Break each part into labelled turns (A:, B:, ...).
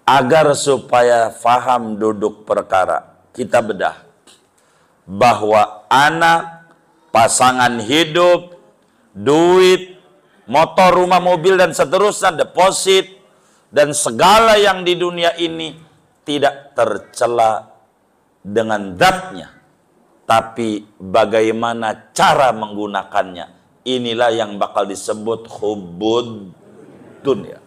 A: Agar supaya faham duduk perkara, kita bedah bahwa anak, pasangan hidup, duit, motor, rumah, mobil, dan seterusnya, deposit, dan segala yang di dunia ini tidak tercela dengan zatnya, tapi bagaimana cara menggunakannya. Inilah yang bakal disebut hubbud dunya.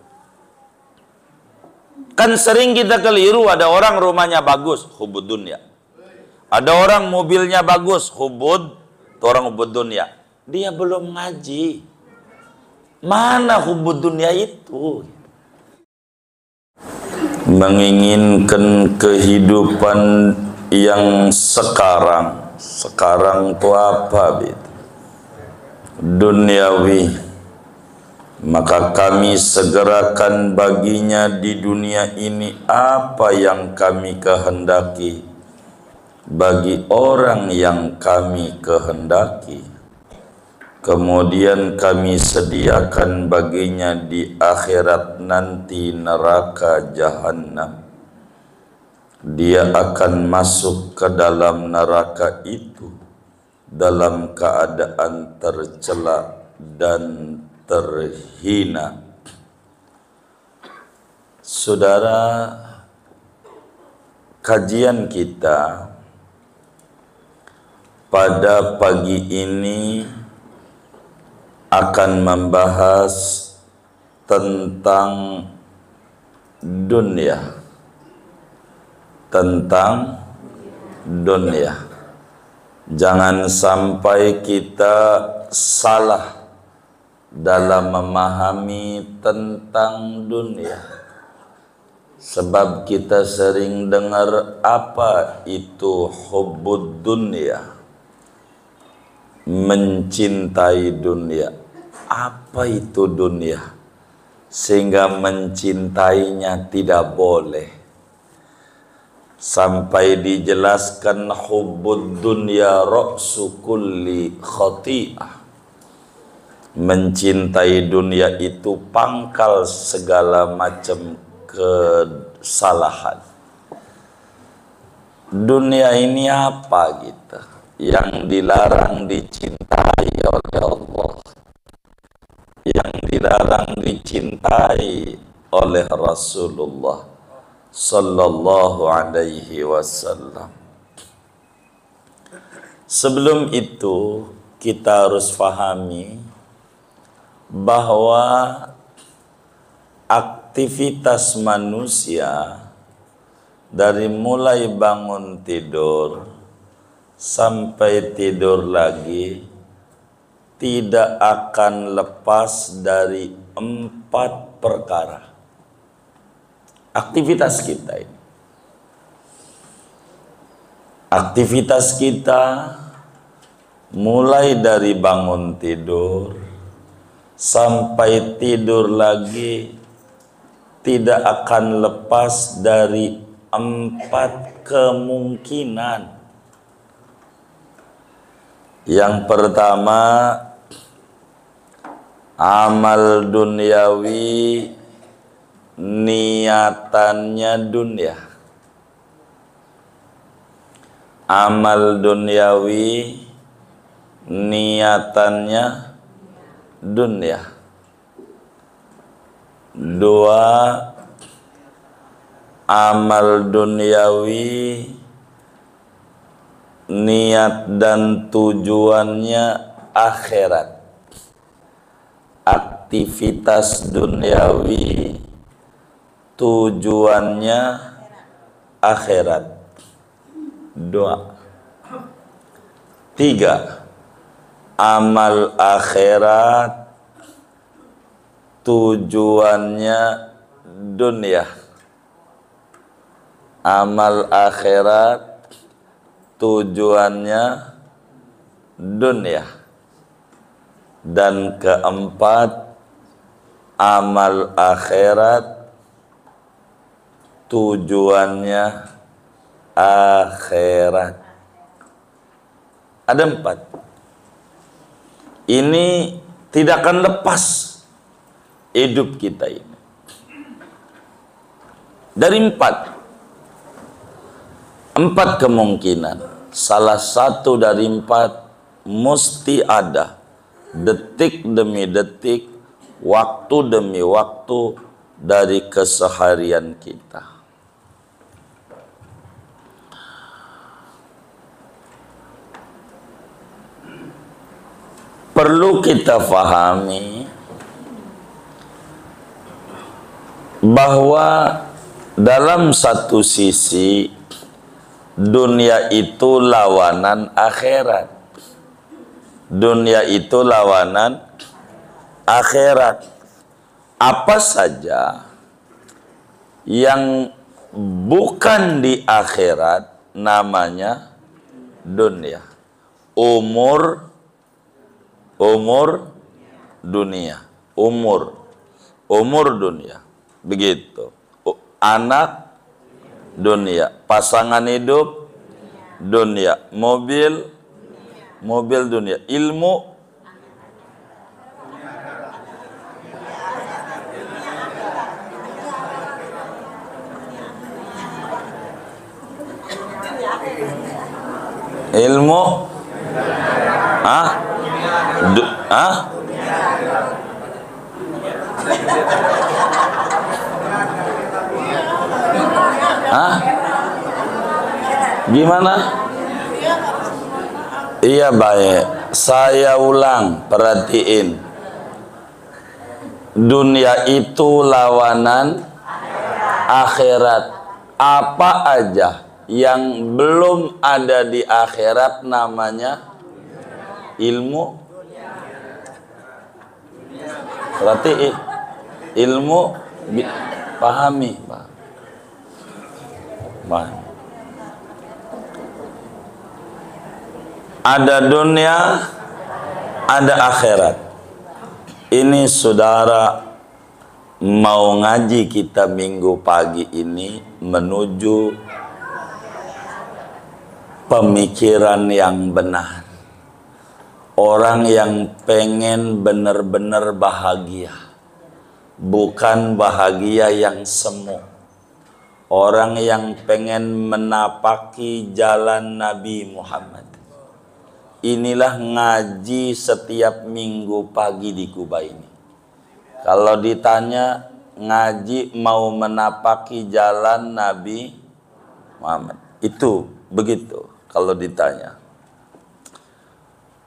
A: Kan sering kita keliru, ada orang rumahnya bagus, hubbud dunya. Ada orang mobilnya bagus, hubbud, itu orang hubbud dunya. Dia belum ngaji. Mana hubbud dunya itu? Menginginkan kehidupan yang sekarang. Sekarang itu apa, gitu? Duniawi. Maka kami segerakan baginya di dunia ini apa yang kami kehendaki bagi orang yang kami kehendaki. Kemudian kami sediakan baginya di akhirat nanti neraka jahanam. Dia akan masuk ke dalam neraka itu dalam keadaan tercela dan terhina. Saudara, kajian kita pada pagi ini akan membahas tentang dunia. Tentang dunia. Jangan sampai kita salah dalam memahami tentang dunia. Sebab kita sering dengar apa itu hubbud dunia, mencintai dunia. Apa itu dunia? Sehingga mencintainya tidak boleh. Sampai dijelaskan hubbud dunya ra'su kulli khati'ah. Mencintai dunia itu pangkal segala macam kesalahan. Dunia ini apa gitu? Yang dilarang dicintai oleh Allah, yang dilarang dicintai oleh Rasulullah sallallahu alaihi wasallam. Sebelum itu kita harus fahami bahwa aktivitas manusia dari mulai bangun tidur sampai tidur lagi tidak akan lepas dari 4 perkara. Aktivitas kita ini. Aktivitas kita mulai dari bangun tidur sampai tidur lagi tidak akan lepas dari 4 kemungkinan. Yang pertama, amal duniawi, niatannya dunia. Amal duniawi, niatannya dunia. 2, amal duniawi, niat dan tujuannya akhirat. Aktivitas duniawi, tujuannya akhirat. 2. 3, amal akhirat, tujuannya dunia. Amal akhirat, tujuannya dunia. Dan keempat, amal akhirat, tujuannya akhirat. Ada 4. Ini tidak akan lepas hidup kita ini. Dari empat kemungkinan, salah satu dari empat mesti ada, detik demi detik, waktu demi waktu dari keseharian kita. Perlu kita fahami bahwa dalam satu sisi dunia itu lawanan akhirat. Dunia itu lawanan akhirat. Apa saja yang bukan di akhirat namanya dunia. Umur dunia. Umur dunia. Begitu. Anak dunia, pasangan hidup dunia, mobil dunia, ilmu gimana? Iya baik, saya ulang, perhatiin. Dunia itu lawanan akhirat. Apa aja yang belum ada di akhirat namanya ilmu. Perhatiin, ilmu pahami, pahami. Ada dunia, ada akhirat. Ini saudara mau ngaji kita minggu pagi ini menuju pemikiran yang benar. Orang yang pengen benar-benar bahagia, bukan bahagia yang semu. Orang yang pengen menapaki jalan Nabi Muhammad. Inilah ngaji setiap minggu pagi di Kuba ini. Kalau ditanya ngaji mau menapaki jalan Nabi Muhammad, itu begitu kalau ditanya.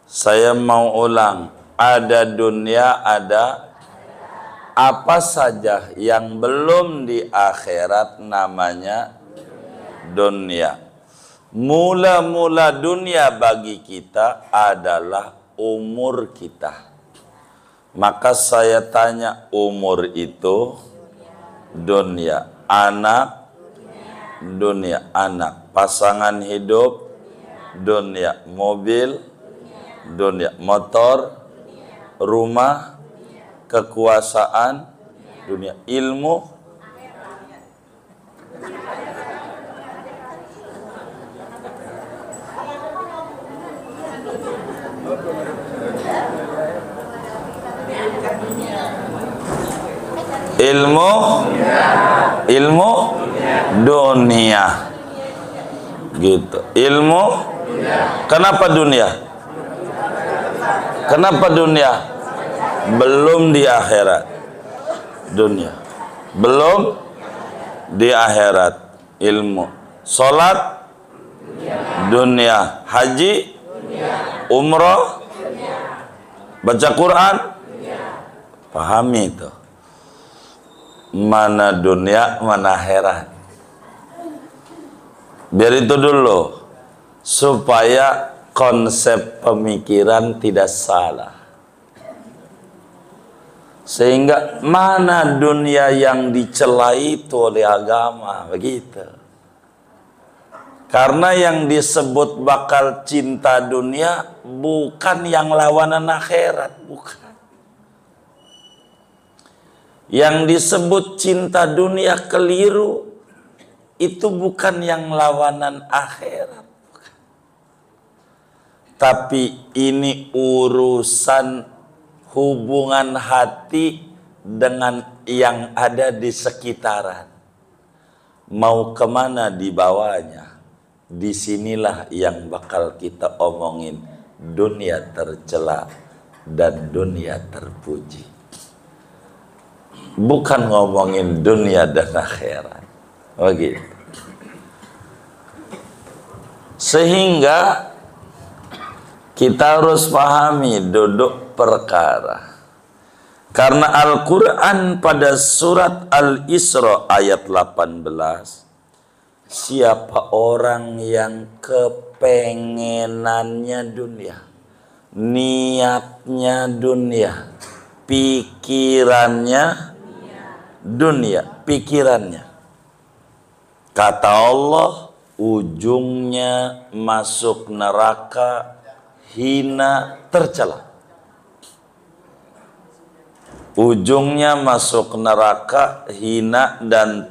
A: Saya mau ulang, ada dunia, ada apa saja yang belum di akhirat namanya dunia. Mula-mula dunia bagi kita adalah umur kita. Maka saya tanya, umur itu dunia. Anak, dunia. Anak. Pasangan hidup, dunia. Mobil, dunia. Motor, rumah, kekuasaan, dunia. Ilmu, ilmu dunia gitu. Ilmu kenapa dunia? Kenapa dunia? Belum di akhirat. Dunia belum di akhirat. Ilmu. Salat dunia. Haji, umroh, baca Quran, pahami itu. Mana dunia, mana akhirat. Biar itu dulu, supaya konsep pemikiran tidak salah. Sehingga mana dunia yang dicela itu oleh agama, begitu. Karena yang disebut bakal cinta dunia bukan yang lawanan akhirat, bukan. Yang disebut cinta dunia keliru itu bukan yang lawanan akhirat, bukan. Tapi ini urusan hubungan hati dengan yang ada di sekitaran. mau kemana dibawanya. Disinilah yang bakal kita omongin, dunia tercela dan dunia terpuji. Bukan ngomongin dunia dan akhirat. Begitu. Sehingga kita harus pahami duduk perkara. Karena Al-Quran pada surat Al-Isra ayat 18, siapa orang yang kepengenannya dunia, niatnya dunia, pikirannya dunia, pikirannya, kata Allah, ujungnya masuk neraka, hina, tercela. Ujungnya masuk neraka, hina dan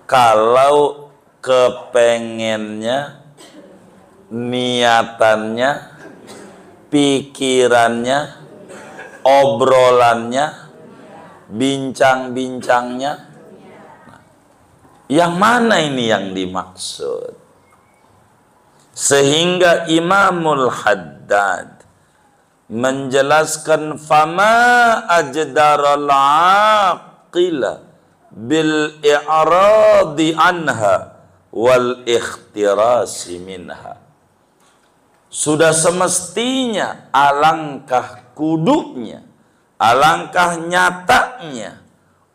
A: kalau kepengennya, niatannya, pikirannya, obrolannya, bincang-bincangnya, yang mana ini yang dimaksud? Sehingga Imamul Haddad menjelaskan, fama ajdaral aqila bil i'radi anha wal ikhtirasi minha. Sudah semestinya, alangkah kuduknya, alangkah nyatanya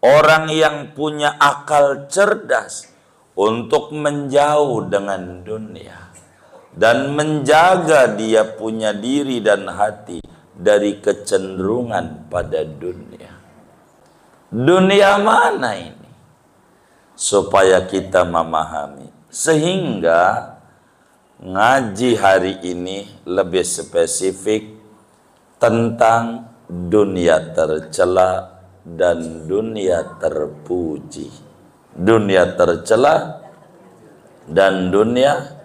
A: orang yang punya akal cerdas untuk menjauh dengan dunia dan menjaga dia punya diri dan hati dari kecenderungan pada dunia. Dunia mana ini? Supaya kita memahami. Sehingga ngaji hari ini lebih spesifik tentang dunia tercela dan dunia terpuji. Dunia tercela dan dunia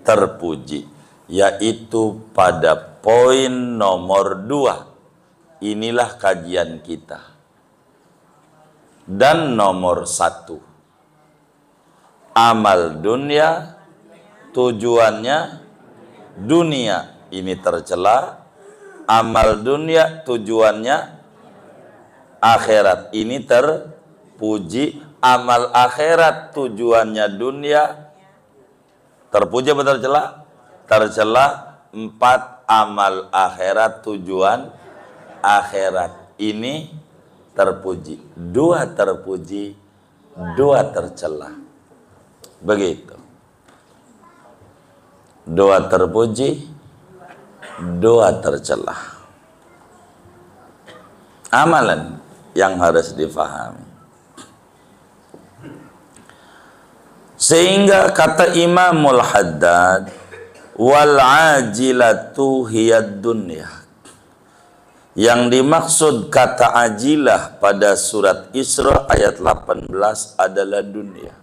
A: terpuji, yaitu pada poin nomor 2. Inilah kajian kita. Dan nomor 1, amal dunia tujuannya dunia ini tercela, amal dunia tujuannya akhirat ini terpuji, amal akhirat tujuannya dunia terpuji atau tercela? Tercela. 4, amal akhirat tujuan akhirat ini terpuji. 2 terpuji, 2 tercela. Begitu. 2 terpuji, 2 tercela. Amalan yang harus difahami. Sehingga kata Imamul Haddad, wal ajilatu hiyad dunya. Yang dimaksud kata ajilah pada surat Isra ayat 18 adalah dunia.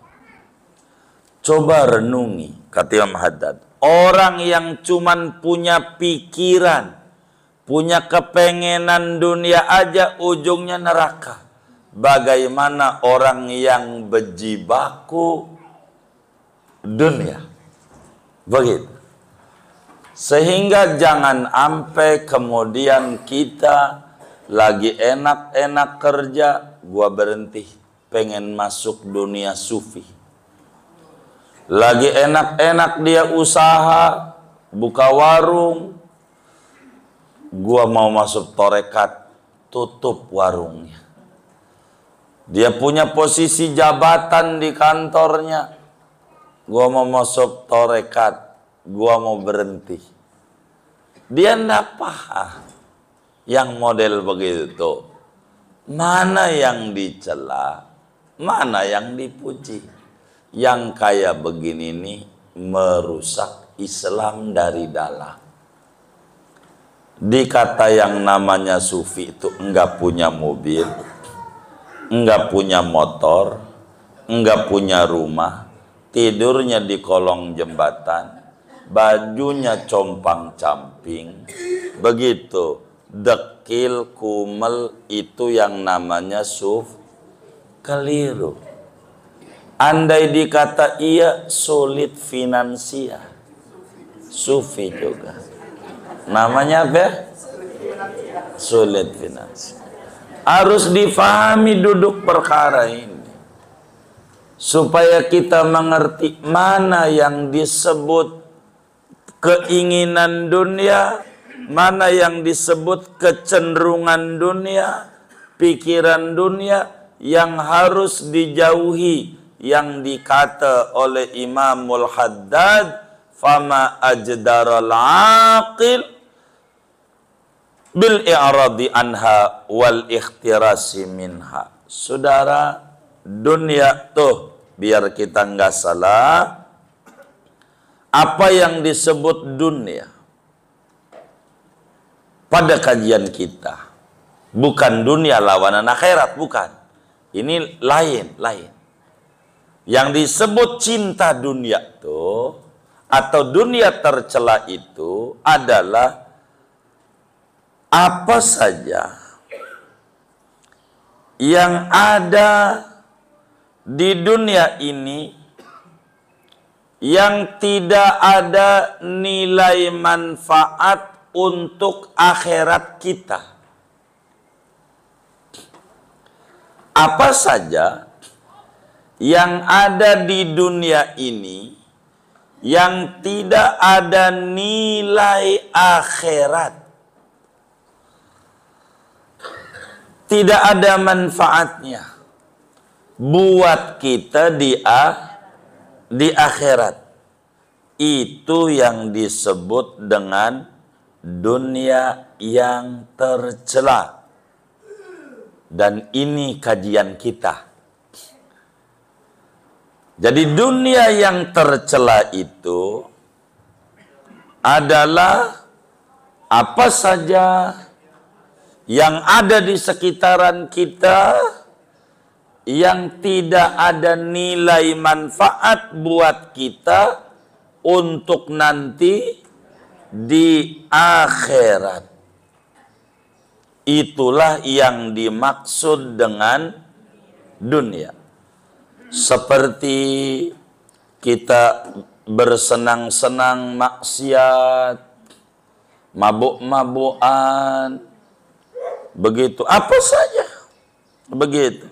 A: Coba renungi, kata Imam Haddad, orang yang cuman punya pikiran, punya kepengenan dunia aja, ujungnya neraka. Bagaimana orang yang berjibaku dunia? Begitu. Sehingga jangan sampai kemudian kita lagi enak-enak kerja, gua berhenti, pengen masuk dunia sufi. Lagi enak-enak dia usaha, buka warung, gua mau masuk torekat, tutup warungnya. Dia punya posisi jabatan di kantornya, gua mau masuk torekat, gua mau berhenti. Dia ndak paham yang model begitu. Mana yang dicela, mana yang dipuji. Yang kayak begini nih merusak Islam dari dalam. Dikata yang namanya sufi itu enggak punya mobil, enggak punya motor, enggak punya rumah, tidurnya di kolong jembatan, bajunya compang-camping, begitu, dekil, kumel, itu yang namanya keliru. Andai dikata iya, sulit finansial. Sufi juga. Namanya apa? Sulit finansial. Harus difahami duduk perkara ini. Supaya kita mengerti mana yang disebut keinginan dunia, mana yang disebut kecenderungan dunia, pikiran dunia yang harus dijauhi, yang dikata oleh Imamul Haddad, fama ajdaral aqil bil i'radi anha wal ikhtirasi minha. Saudara, dunia tuh, biar kita nggak salah, apa yang disebut dunia pada kajian kita bukan dunia lawanan akhirat, bukan. Ini lain. Yang disebut cinta dunia tuh atau dunia tercela itu adalah apa saja yang ada di dunia ini yang tidak ada nilai manfaat untuk akhirat kita. Apa saja yang ada di dunia ini yang tidak ada nilai akhirat, tidak ada manfaatnya buat kita di akhirat, itu yang disebut dengan dunia yang tercela. Dan ini kajian kita. Jadi dunia yang tercela itu adalah apa saja yang ada di sekitaran kita yang tidak ada nilai manfaat buat kita untuk nanti di akhirat. Itulah yang dimaksud dengan dunia. Seperti kita bersenang-senang maksiat, mabuk-mabukan, begitu, apa saja, begitu.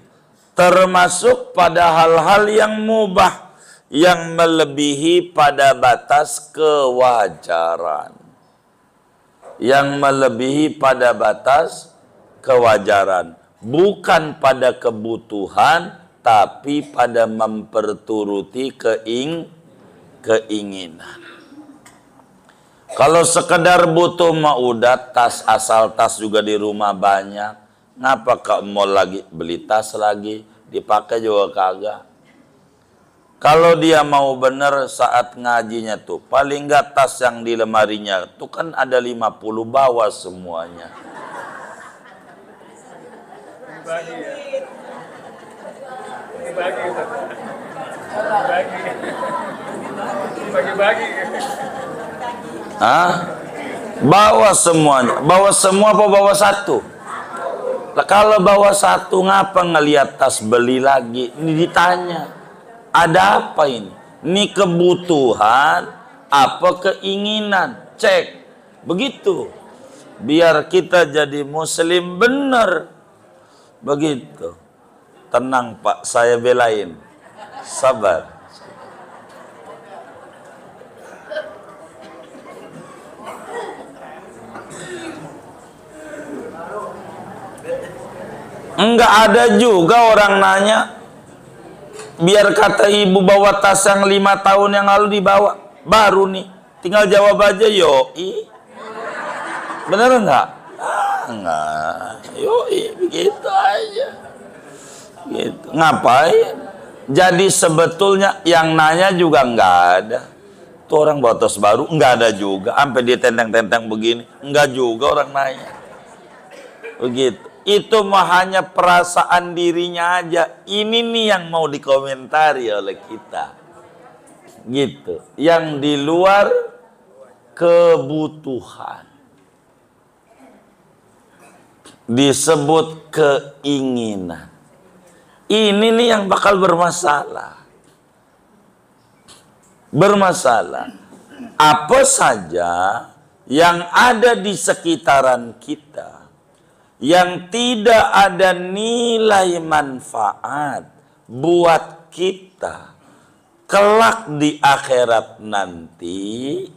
A: Termasuk pada hal-hal yang mubah, yang melebihi pada batas kewajaran. Yang melebihi pada batas kewajaran. Bukan pada kebutuhan, tapi pada memperturuti keinginan. Kalau sekedar butuh mah udah, tas asal tas juga di rumah banyak. Ngapa ke mall lagi beli tas lagi, dipakai juga kagak. Kalau dia mau bener saat ngajinya tuh, paling nggak tas yang di lemarinya tuh kan ada 50, bawa semuanya.
B: Bagi-bagi.
A: Bawa semuanya. Bawa semua apa bawa satu? Lah kalau bawa satu ngapa ngelihat tas beli lagi? Ini ditanya. Ada apa ini? Ini kebutuhan apa keinginan? Cek. Begitu. Biar kita jadi muslim benar. Begitu. Tenang Pak, saya belain. Sabar. Enggak ada juga orang nanya, biar kata ibu bawa tas yang 5 tahun yang lalu dibawa, baru nih, tinggal jawab aja yoi. Bener enggak? Enggak, yoi, begitu aja. Gitu. Ngapain? Jadi sebetulnya yang nanya juga enggak ada. Tuh orang bawa tas baru enggak ada juga, sampai dia tenteng-tenteng begini, enggak juga orang nanya. Begitu. Itu mah hanya perasaan dirinya aja. Ini nih yang mau dikomentari oleh kita. Gitu. Yang di luar kebutuhan. Disebut keinginan. Ini nih yang bakal bermasalah. bermasalah. Apa saja yang ada di sekitaran kita yang tidak ada nilai manfaat buat kita kelak di akhirat nanti,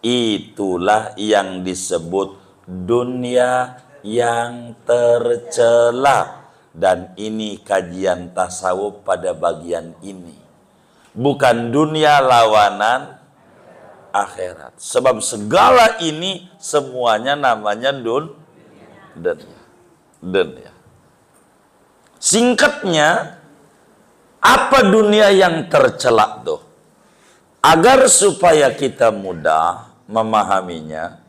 A: itulah yang disebut dunia yang tercela. Dan ini kajian tasawuf pada bagian ini. Bukan dunia lawanan akhirat. Sebab segala ini semuanya namanya dunia. Singkatnya, apa dunia yang tercela tuh? Agar supaya kita mudah memahaminya,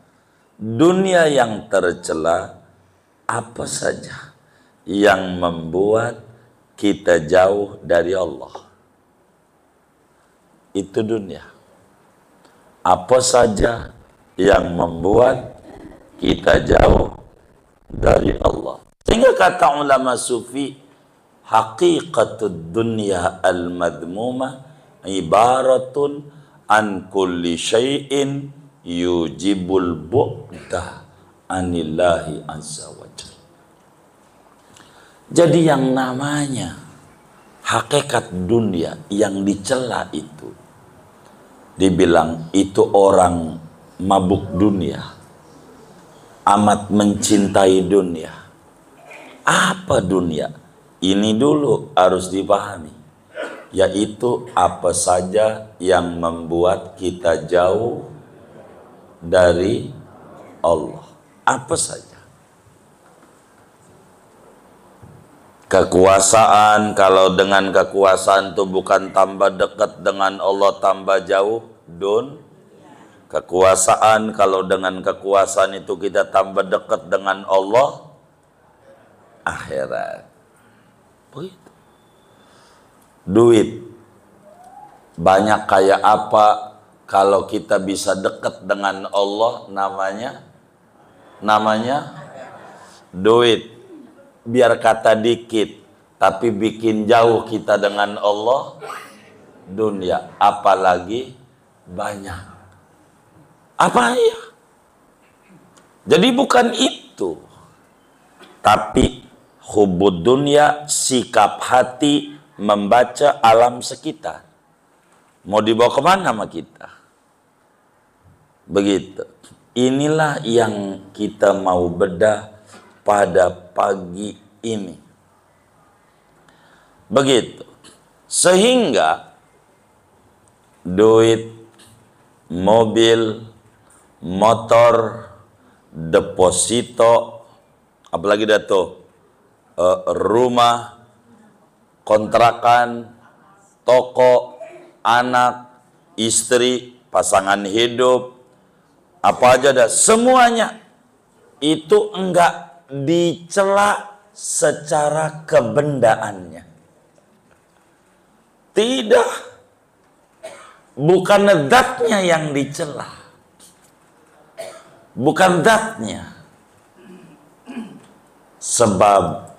A: dunia yang tercela apa saja yang membuat kita jauh dari Allah. Itu dunia. Apa saja yang membuat kita jauh dari Allah. Sehingga kata ulama sufi, haqiqatud dunya al-madmumah ibaratun an kulli syai'in yujibul bu'dah anillahi azza wa jalla. Jadi yang namanya hakikat dunia yang dicela itu, dibilang itu orang mabuk dunia, amat mencintai dunia. Apa dunia? Ini dulu harus dipahami, yaitu apa saja yang membuat kita jauh dari Allah. Apa saja. Kekuasaan, kalau dengan kekuasaan itu bukan tambah dekat dengan Allah, tambah jauh kekuasaan, kalau dengan kekuasaan itu kita tambah dekat dengan Allah, akhirat. Begitu. Duit banyak kayak apa, kalau kita bisa dekat dengan Allah, namanya duit. Biar kata dikit, tapi bikin jauh kita dengan Allah, dunia. Apalagi banyak. Apa ya? Jadi bukan itu. Tapi hubud dunia, sikap hati membaca alam sekitar. Mau dibawa kemana sama kita? Begitu. Inilah yang kita mau bedah pada pagi ini. Begitu. Sehingga duit, mobil, motor, deposito, apalagi dah tuh, rumah, kontrakan, toko, anak, istri, pasangan hidup, apa aja dah, semuanya itu enggak dicela secara kebendaannya. Tidak. Bukan zatnya yang dicela. Bukan zatnya. Sebab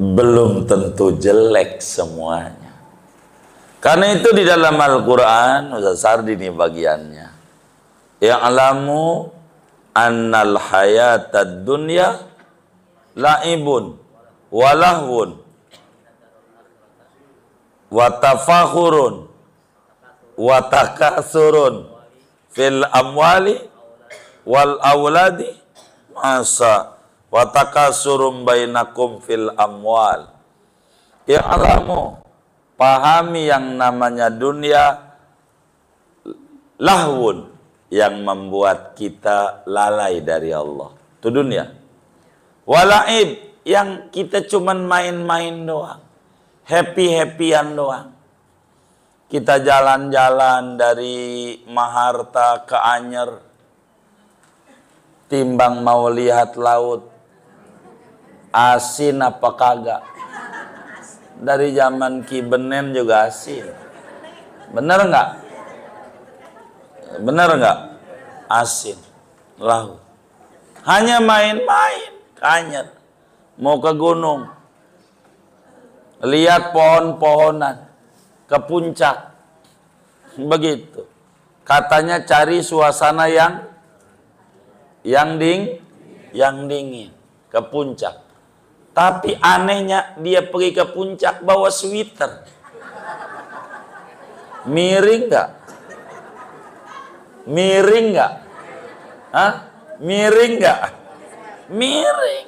A: belum tentu jelek semuanya. Karena itu di dalam Al-Quran, Ustaz Sardi ini bagiannya, ya'lamu annal hayatad dunya la'ibun walahun watafakhurun watakasurun fil amwali wal auladi masa watakasurum bainakum fil amwal. Ya alamu, pahami yang namanya dunia lahwun, yang membuat kita lalai dari Allah. Itu dunia. Walaib, yang kita cuman main-main doang. Happy-happyan doang. Kita jalan-jalan dari Maharta ke Anyer, timbang mau lihat laut, asin apa kagak. Dari zaman Ki Benen juga asin. Bener nggak? Bener nggak? Asin, laut. Hanya main-main, Anyer. Mau ke gunung, lihat pohon-pohonan, ke puncak, Begitu. Katanya cari suasana yang dingin ke puncak. Tapi anehnya dia pergi ke puncak bawa sweater. Miring nggak? Miring nggak? Hah? Miring nggak? Miring.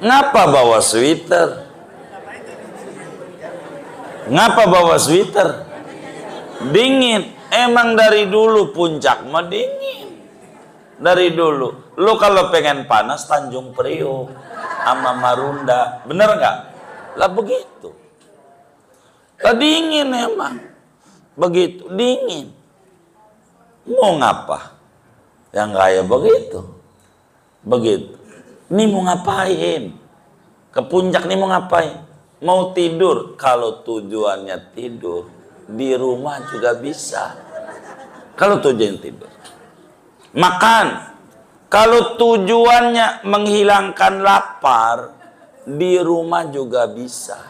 A: Ngapa bawa sweater? Ngapa bawa sweater? Dingin. Emang dari dulu puncak mah dingin. Dari dulu. Lu kalau pengen panas Tanjung Priok sama Marunda. Bener nggak? Lah begitu. Lah dingin emang. Begitu. Dingin. Mau ngapa? Yang kayak begitu. Begitu. Ini mau ngapain? Ke puncak nih mau ngapain? Mau tidur. Kalau tujuannya tidur, di rumah juga bisa. Kalau tujuannya tidur. Makan. Kalau tujuannya menghilangkan lapar, di rumah juga bisa.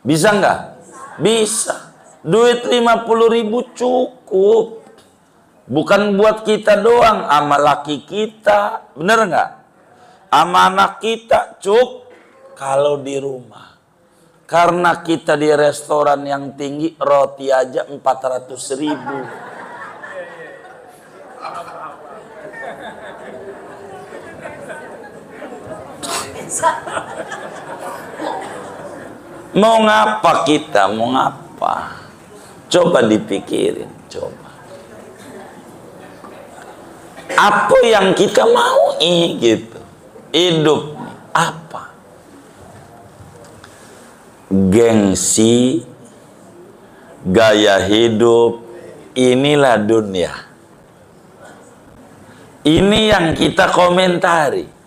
A: Bisa nggak? Bisa. Duit 50.000 cukup. Bukan buat kita doang, sama laki kita. Bener nggak? Sama anak kita, cuk. Kalau di rumah. Karena kita di restoran yang tinggi, roti aja 400.000. Mau ngapa kita? Mau ngapa? Coba dipikirin, coba. Apa yang kita mau gitu? Hidup apa? Gengsi, gaya hidup, inilah dunia. Ini yang kita komentari.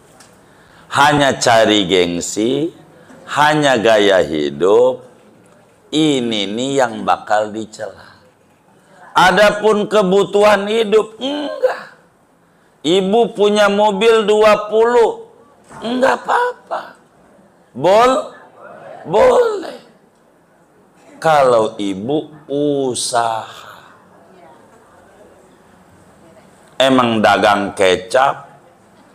A: Hanya cari gengsi, hanya gaya hidup, ini nih yang bakal dicela. Adapun kebutuhan hidup, enggak. Ibu punya mobil 20, enggak apa-apa. Boleh. Kalau ibu usaha. Emang dagang kecap,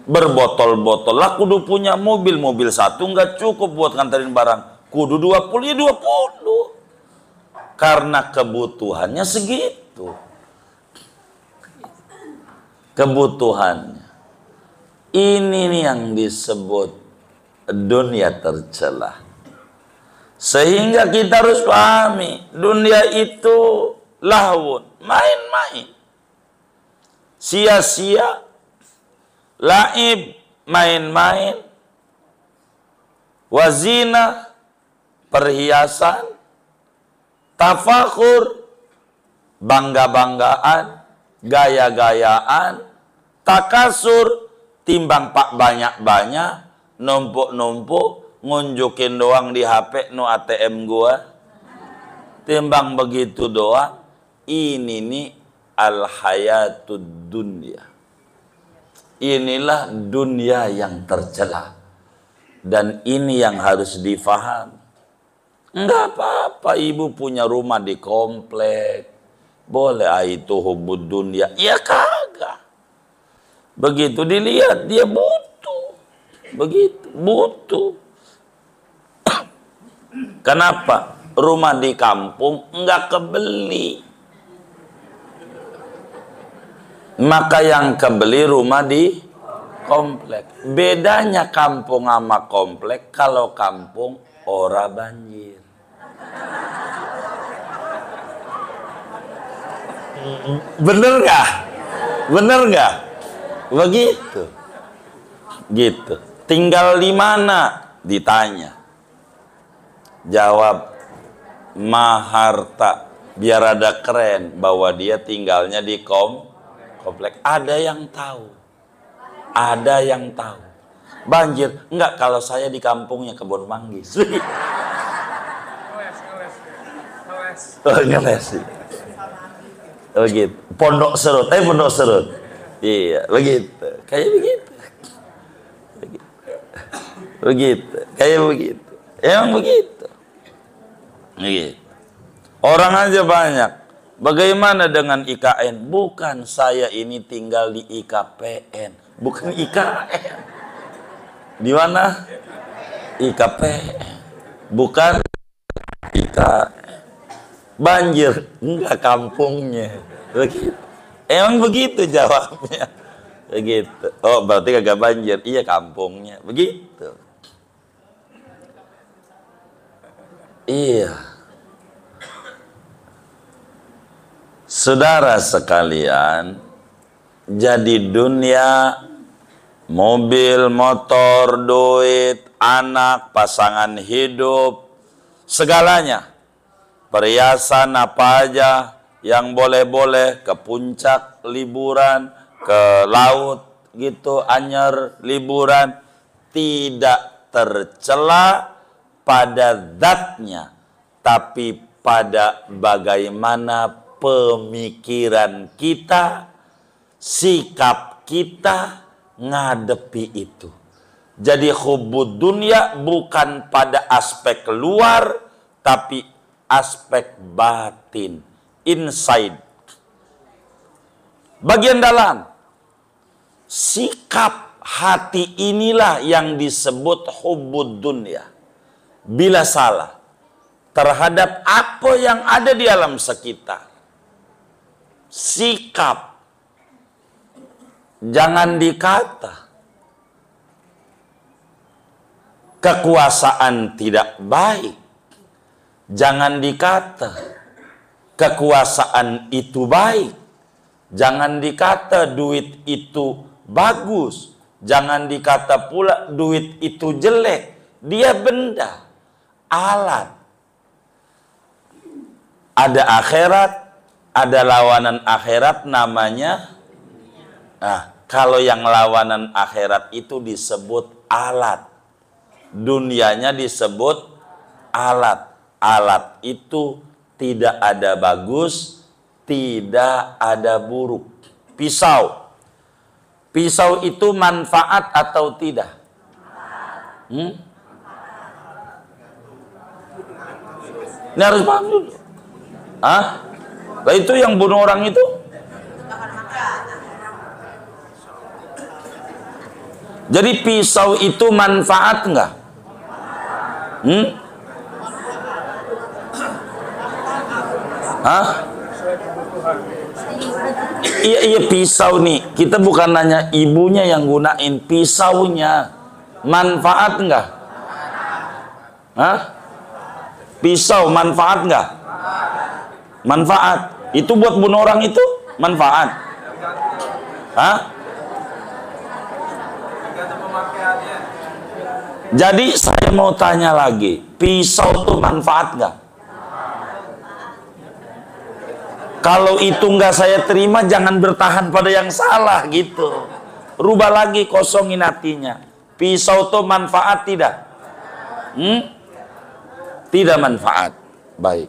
A: berbotol-botol. Lah kudu punya mobil satu enggak cukup buat nganterin barang. Kudu 20, ya 20. Karena kebutuhannya segitu. Kebutuhannya. Ini nih yang disebut dunia tercela. Sehingga kita harus pahami, dunia itu lahun, main-main. Sia-sia, laib, main-main, wazina, perhiasan, tafakur, bangga-banggaan, gaya-gayaan, takasur, timbang pak banyak-banyak, numpuk-numpuk, ngunjukin doang di HP no ATM gua, timbang begitu doang. Ini nih al-hayatud dunya. Inilah dunia yang tercela. Dan ini yang harus difahami. Enggak apa-apa ibu punya rumah di komplek. Boleh itu hubud dunia. Ya kagak. Begitu dilihat dia butuh. Begitu, butuh. Kenapa? Rumah di kampung enggak kebeli. Maka yang kebeli rumah di komplek. Bedanya kampung sama komplek, kalau kampung ora banjir. Bener nggak? Bener nggak? Begitu. Gitu. Tinggal di mana? Ditanya. Jawab Maharta. Biar ada keren bahwa dia tinggalnya di komplek. Ada yang tahu. Ada yang tahu. Banjir. Enggak, kalau saya di kampungnya Kebon Manggis. Ngeles. Begitu. Pondok Serut. Pondok Serut. Iya, begitu. Kayak begitu. Begitu. Kayak begitu. Emang begitu. Begitu. Orang aja banyak. Bagaimana dengan IKN? Bukan, saya ini tinggal di IKPN, bukan IKN. Di mana? IKPN, bukan IKN. Banjir, enggak kampungnya. Begitu. Emang begitu jawabnya. Begitu. Oh, berarti kagak banjir. Iya, kampungnya. Begitu. Iya. Saudara sekalian, jadi dunia, mobil, motor, duit, anak, pasangan hidup, segalanya. Perhiasan apa aja yang boleh-boleh, ke puncak liburan, ke laut gitu, anyer liburan, tidak tercela pada zatnya, tapi pada bagaimana pemikiran kita, sikap kita ngadepi itu. Jadi hubbud dunya bukan pada aspek luar, tapi aspek batin, inside. Bagian dalam. Sikap hati inilah yang disebut hubbud dunya. Bila salah terhadap apa yang ada di alam sekitar, sikap, jangan dikata kekuasaan tidak baik, jangan dikata kekuasaan itu baik, jangan dikata duit itu bagus, jangan dikata pula duit itu jelek. Dia benda, alat. Ada akhirat, ada lawanan akhirat namanya. Nah, kalau yang lawanan akhirat itu disebut alat. Dunianya disebut alat. Alat itu tidak ada bagus, tidak ada buruk. Pisau. Pisau itu manfaat atau tidak? Ini harus paham dulu. Lah itu yang bunuh orang itu? Jadi pisau itu manfaat enggak? Iya pisau nih. Kita bukan nanya ibunya yang gunain, pisaunya manfaat enggak? Pisau manfaat enggak? Manfaat. Itu buat bunuh orang itu manfaat. Jadi saya mau tanya lagi, pisau itu manfaat enggak? Kalau itu enggak saya terima, jangan bertahan pada yang salah gitu. Rubah lagi, kosongin hatinya. Pisau itu manfaat tidak? Tidak manfaat. Baik.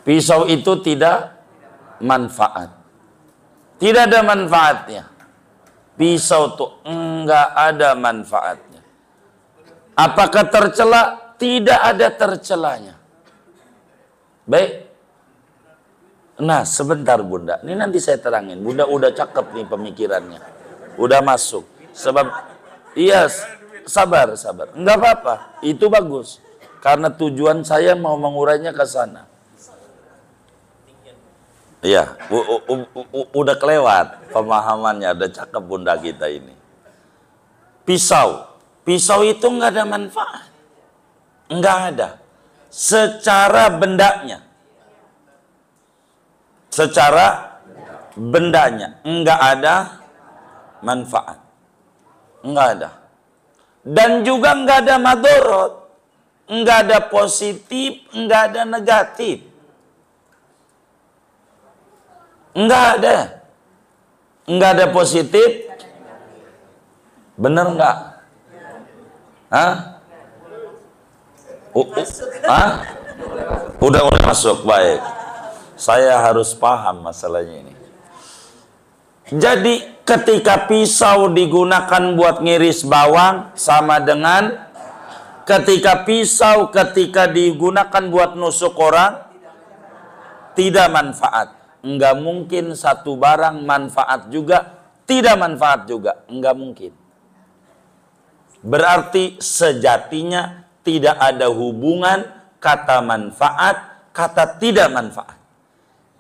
A: Pisau itu tidak manfaat. Tidak ada manfaatnya. Pisau itu enggak ada manfaatnya. Apakah tercela? Tidak ada tercelanya. Baik. Nah, sebentar Bunda. Ini nanti saya terangin. Bunda udah cakep nih pemikirannya. Udah masuk. Sebab, iya, sabar. Enggak apa-apa. Itu bagus. Karena tujuan saya mau mengurainya ke sana. Iya, udah kelewat pemahamannya, udah cakep Bunda kita ini. Pisau itu enggak ada manfaat. Enggak ada. Secara bendanya. Enggak ada manfaat. Enggak ada. Dan juga enggak ada madorot. Enggak ada positif, enggak ada negatif. Enggak ada. Enggak ada positif. Bener enggak? Udah masuk, baik. Saya harus paham masalahnya ini. Jadi ketika pisau digunakan buat ngiris bawang sama dengan Ketika pisau ketika digunakan buat nusuk orang tidak manfaat. Enggak mungkin satu barang manfaat juga, tidak manfaat juga. Enggak mungkin. Berarti sejatinya tidak ada hubungan kata manfaat, kata tidak manfaat.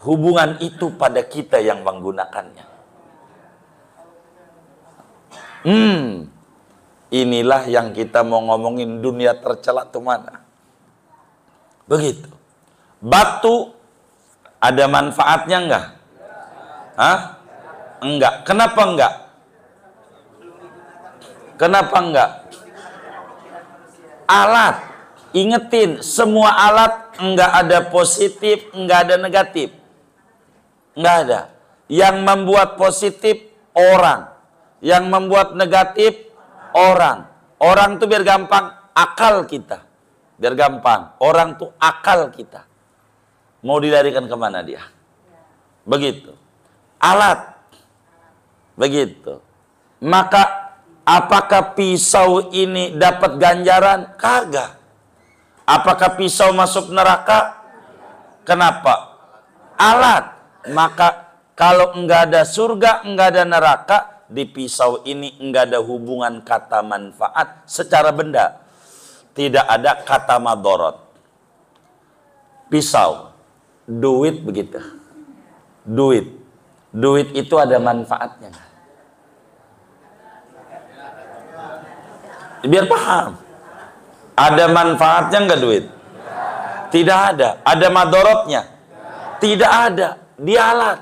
A: Hubungan itu pada kita yang menggunakannya. Inilah yang kita mau ngomongin dunia tercela tuh mana. Begitu. Batu ada manfaatnya enggak? Hah? Enggak. Kenapa enggak? Kenapa enggak? Alat. Ingetin, semua alat enggak ada positif, enggak ada negatif. Enggak ada. Yang membuat positif orang. Yang membuat negatif orang. Orang tuh biar gampang akal kita. Biar gampang. Orang tuh akal kita. Mau dilarikan kemana dia? Begitu. Alat. Begitu. Maka apakah pisau ini dapat ganjaran? Kagak. Apakah pisau masuk neraka? Kenapa? Alat. Maka kalau enggak ada surga, enggak ada neraka, di pisau ini enggak ada hubungan kata manfaat secara benda. Tidak ada kata madorot. Pisau. Duit begitu. Duit. Duit itu ada manfaatnya. Biar paham. Ada manfaatnya enggak duit? Tidak ada. Ada madorotnya? Tidak ada. Dia alat.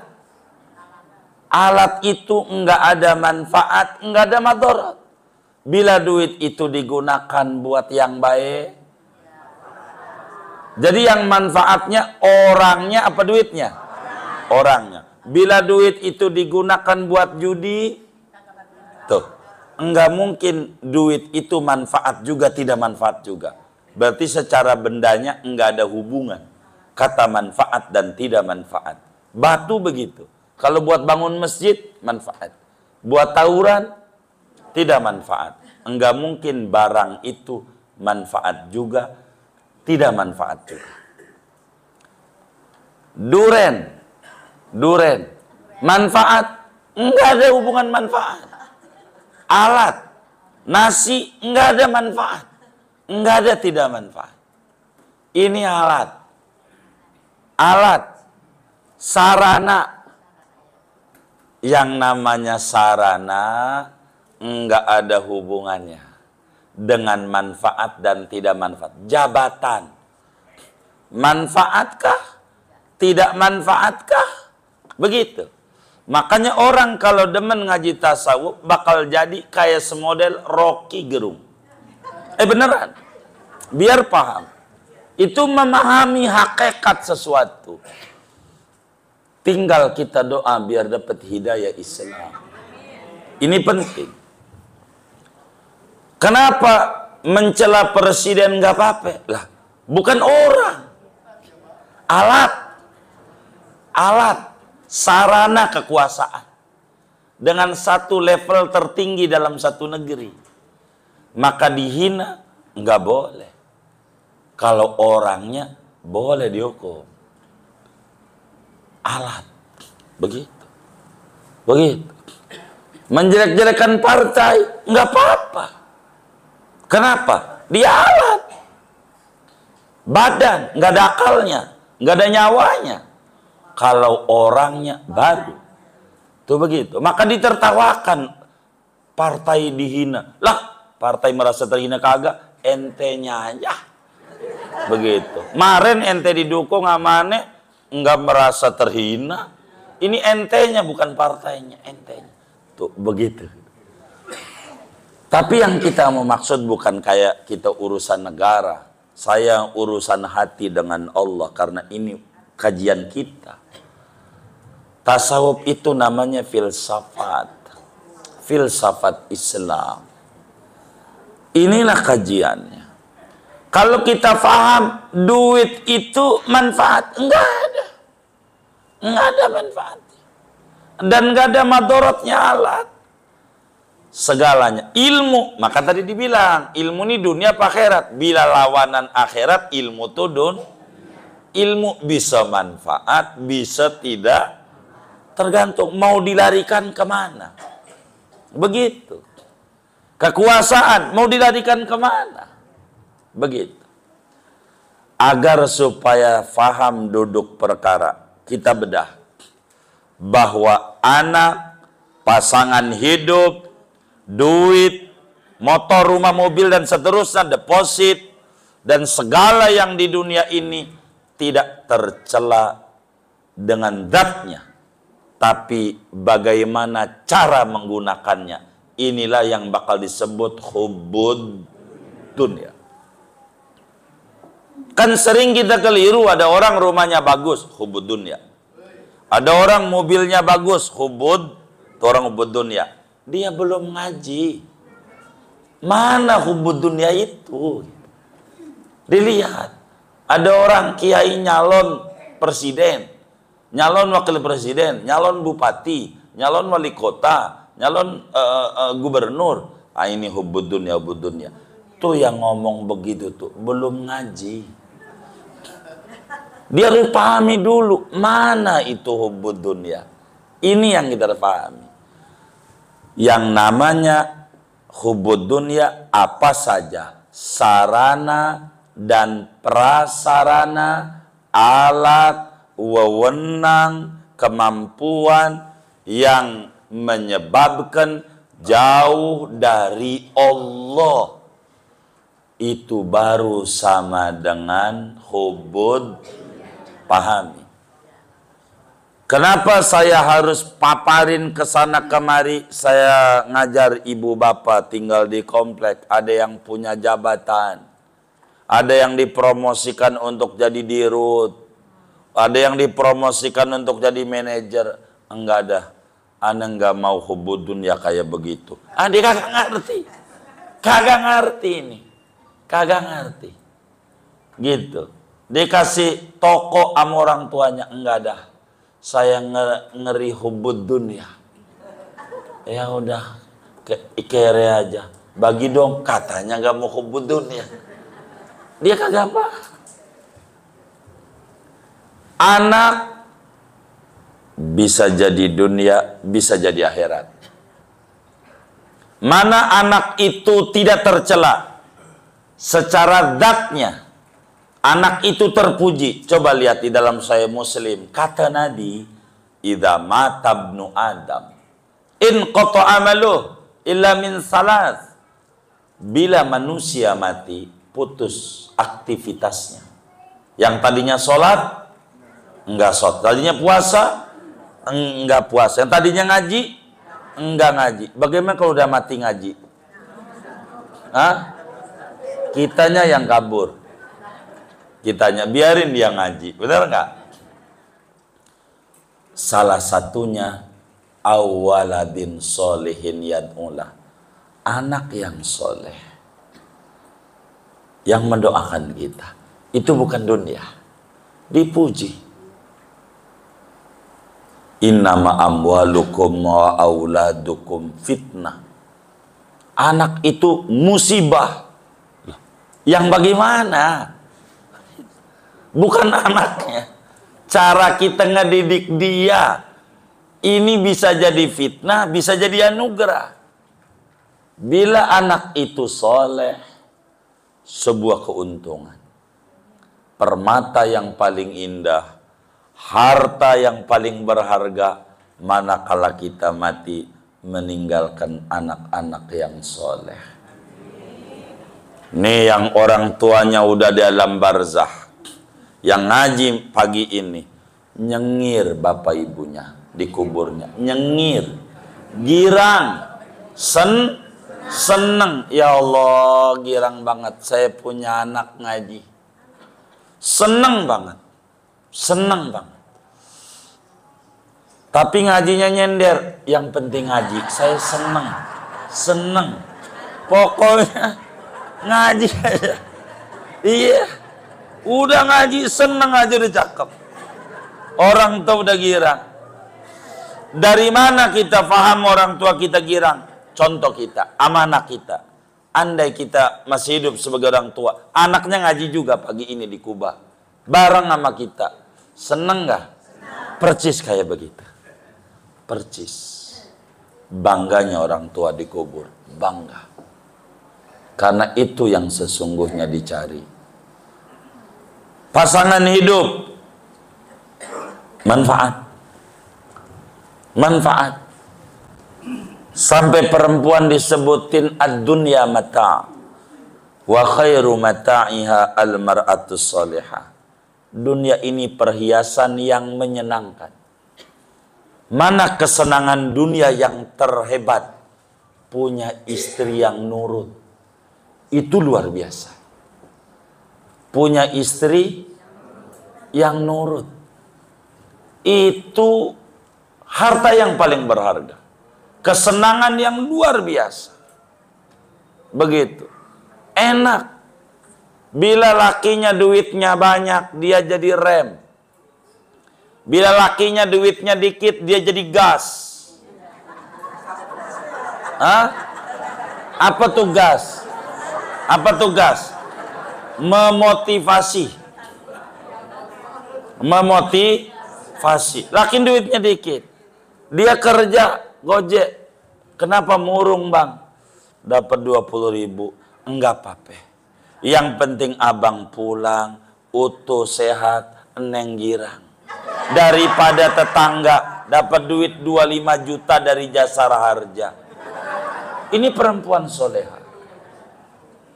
A: Alat itu enggak ada manfaat, enggak ada madorot. Bila duit itu digunakan buat yang baik, jadi yang manfaatnya orangnya apa duitnya? Orangnya. Bila duit itu digunakan buat judi, tuh, enggak mungkin duit itu manfaat juga, tidak manfaat juga. Berarti secara bendanya enggak ada hubungan kata manfaat dan tidak manfaat. Batu begitu. Kalau buat bangun masjid, manfaat. Buat tawuran, tidak manfaat. Enggak mungkin barang itu manfaat juga, tidak manfaat juga. Duren. Duren. Manfaat, enggak ada hubungan manfaat. Alat. Nasi, enggak ada manfaat. Enggak ada tidak manfaat. Ini alat. Alat. Sarana. Yang namanya sarana enggak ada hubungannya dengan manfaat dan tidak manfaat. Jabatan. Manfaatkah? Tidak manfaatkah? Begitu. Makanya orang kalau demen ngaji tasawuf bakal jadi kayak semodel Rocky Gerung. Beneran. Biar paham. Itu memahami hakikat sesuatu. Tinggal kita doa biar dapat hidayah Islam. Ini penting. Kenapa mencela presiden nggak apa-apa? Lah, bukan orang. Alat. Alat. Sarana kekuasaan. Dengan satu level tertinggi dalam satu negeri. Maka dihina nggak boleh. Kalau orangnya boleh dihukum. Alat. Begitu. Begitu. Menjelek-jelekan partai nggak apa-apa. Kenapa? Dia alat. Badan nggak ada akalnya, nggak ada nyawanya. Kalau orangnya baru. Tuh begitu. Maka ditertawakan partai dihina. Lah, partai merasa terhina kagak, entenya aja. Begitu. Kemarin ente didukung amane nggak merasa terhina. Ini entenya bukan partainya, entenya. Tuh begitu. Tapi yang kita mau maksud bukan kayak kita urusan negara. Saya urusan hati dengan Allah karena ini kajian kita. Tasawuf itu namanya filsafat. Filsafat Islam. Inilah kajiannya. Kalau kita paham duit itu manfaat, enggak ada. Enggak ada manfaat. Dan enggak ada madorotnya alat. segalanya. Ilmu, maka tadi dibilang, ilmu ini dunia apa akhirat? Bila lawanan akhirat, ilmu tudun. Ilmu bisa manfaat, bisa tidak, tergantung mau dilarikan kemana. Begitu. Kekuasaan mau dilarikan kemana? Begitu. Agar supaya faham duduk perkara, kita bedah bahwa anak, pasangan hidup, duit, motor, rumah, mobil, dan seterusnya, deposit, dan segala yang di dunia ini tidak tercela dengan zatnya, tapi bagaimana cara menggunakannya. Inilah yang bakal disebut hubbud dunya. Kan sering kita keliru, ada orang rumahnya bagus, hubbud dunya. Ada orang mobilnya bagus, orang hubbud dunya. Dia belum ngaji. Mana hubbud dunya itu? Dilihat. Ada orang kiai nyalon presiden, nyalon wakil presiden, nyalon bupati, nyalon wali kota, nyalon gubernur. Ah, ini hubbud dunya, hubbud dunya. Tuh yang ngomong begitu tuh belum ngaji. Dia harus pahami dulu mana itu hubbud dunya. Ini yang kita pahami. Yang namanya hubbud dunya apa saja, sarana dan prasarana, alat, wewenang, kemampuan yang menyebabkan jauh dari Allah, itu baru sama dengan hubbud. Pahami. Kenapa saya harus paparin ke sana kemari? Saya ngajar ibu bapak tinggal di komplek, ada yang punya jabatan, ada yang dipromosikan untuk jadi dirut, ada yang dipromosikan untuk jadi manajer. Enggak ada. Ana enggak mau hubbud dunya kayak begitu. Dia kagak ngerti. Kagak ngerti ini. Kagak ngerti. Gitu. Dikasih toko sama orang tuanya, enggak ada. Saya ngeri hubbud dunya. Ya udah, kere aja. Bagi dong, katanya enggak mau hubbud dunya. Dia kagak apa. Anak bisa jadi dunia, bisa jadi akhirat. Mana anak itu tidak tercela secara zatnya. Anak itu terpuji. Coba lihat di dalam Sahih Muslim. Kata Nabi, idza mata ibnu Adam in qata amaluh illa min salas. Bila manusia mati, putus aktivitasnya. Yang tadinya sholat, enggak sholat. Tadinya puasa, enggak puasa. Yang tadinya ngaji, enggak ngaji. Bagaimana kalau udah mati ngaji? Hah? Kitanya yang kabur. Kitanya biarin dia ngaji. Benar enggak? Salah satunya awaladin solihin yad'ulah. Anak yang soleh yang mendoakan kita. Itu bukan dunia. Dipuji. Innama amwalukum wa auladukum fitnah. Anak itu musibah. Yang bagaimana? Bukan anaknya. Cara kita ngedidik dia. Ini bisa jadi fitnah, bisa jadi anugerah. Bila anak itu soleh, sebuah keuntungan. Permata yang paling indah, harta yang paling berharga, manakala kita mati meninggalkan anak-anak yang soleh. Nih yang orang tuanya udah di alam barzah, yang ngaji pagi ini, nyengir bapak ibunya di kuburnya, nyengir, girang, seneng. Ya Allah, girang banget saya punya anak ngaji. Seneng banget. Seneng banget. Tapi ngajinya nyender, yang penting ngaji. Saya seneng. Seneng. Pokoknya ngaji aja. Iya. Udah ngaji, seneng aja, udah cakep. Orang tua udah girang. Dari mana kita paham orang tua kita girang? contoh kita, amanah kita. Andai kita masih hidup sebagai orang tua, anaknya ngaji juga pagi ini di Kubah, bareng sama kita, seneng nggak? Percis kayak begitu, percis. Bangganya orang tua dikubur, bangga. Karena itu yang sesungguhnya dicari. Pasangan hidup, manfaat. Manfaat. Sampai perempuan disebutin ad-dunya mata' wa khairu mata'iha al-mar'atus salihah. Dunia ini perhiasan yang menyenangkan. Mana kesenangan dunia yang terhebat? Punya istri yang nurut. Itu luar biasa. Punya istri yang nurut. Itu harta yang paling berharga. Kesenangan yang luar biasa. Begitu. Enak. Bila lakinya duitnya banyak, dia jadi rem. Bila lakinya duitnya dikit, dia jadi gas. Hah? Apa tuh gas? Apa tuh gas? Memotivasi. Memotivasi. Laki duitnya dikit. Dia kerja Gojek. Kenapa murung bang? Dapat 20.000. Enggak apa-apa. Yang penting abang pulang utuh sehat, eneng girang. Daripada tetangga dapat duit 25 juta dari jasa raharja. Ini perempuan soleha.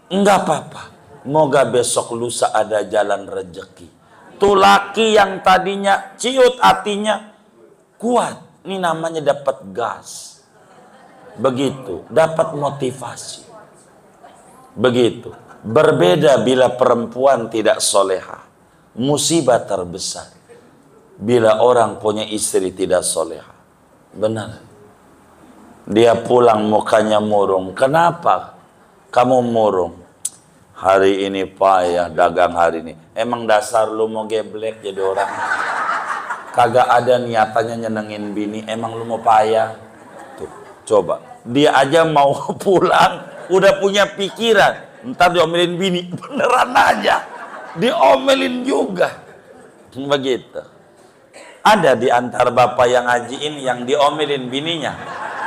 A: Enggak apa-apa. Moga besok lusa ada jalan rejeki. Tuh laki yang tadinya ciut hatinya kuat. Ini namanya dapat gas. Begitu, dapat motivasi. Begitu. Berbeda bila perempuan tidak soleha. Musibah terbesar. Bila orang punya istri tidak soleha. Benar. Dia pulang mukanya murung. Kenapa kamu murung? Hari ini payah dagang hari ini. Emang dasar lu mau geblek jadi orang? Kagak ada niatannya nyenengin bini, emang lu mau payah? Tuh, coba. Dia aja mau pulang, udah punya pikiran. Ntar diomelin bini, beneran aja. Diomelin juga. Begitu. Ada di antara bapak yang ngaji ini yang diomelin bininya?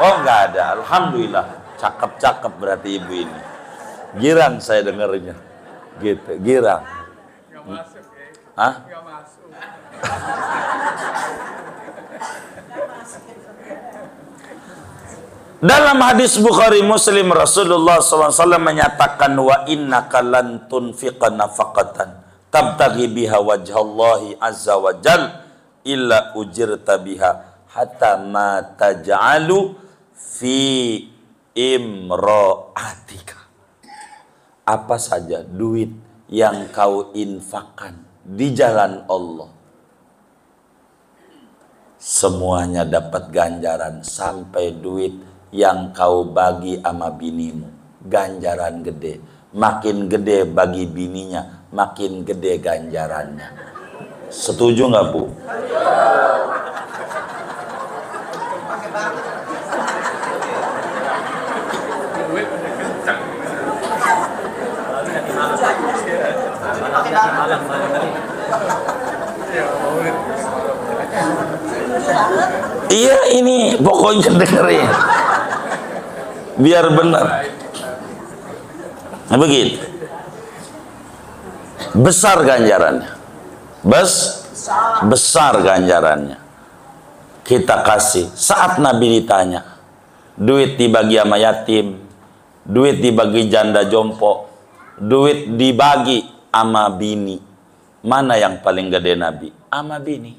A: Oh nggak ada, alhamdulillah. Cakep-cakep berarti ibu ini. Girang saya dengarnya. Gitu, girang. Nggak masuk ya? Hah? Nggak masuk. Dalam hadis Bukhari Muslim Rasulullah SAW menyatakan wa innaka lan tunfiqa nafaqatan tabtaghi biha wajhallahi azza wa jal illa ujirta biha hatta ma taj'alu fi imra'atika. Apa saja duit yang kau infakkan di jalan Allah, semuanya dapat ganjaran sampai duit yang kau bagi sama binimu. Ganjaran gede. Makin gede bagi bininya, makin gede ganjarannya. Setuju nggak Bu? Iya ini pokoknya dengerin. Biar benar. Nah, begitu. Besar ganjarannya. Besar ganjarannya. Kita kasih. Saat Nabi ditanya, duit dibagi sama yatim, duit dibagi janda jompo, duit dibagi sama bini. Mana yang paling gede Nabi? Sama bini.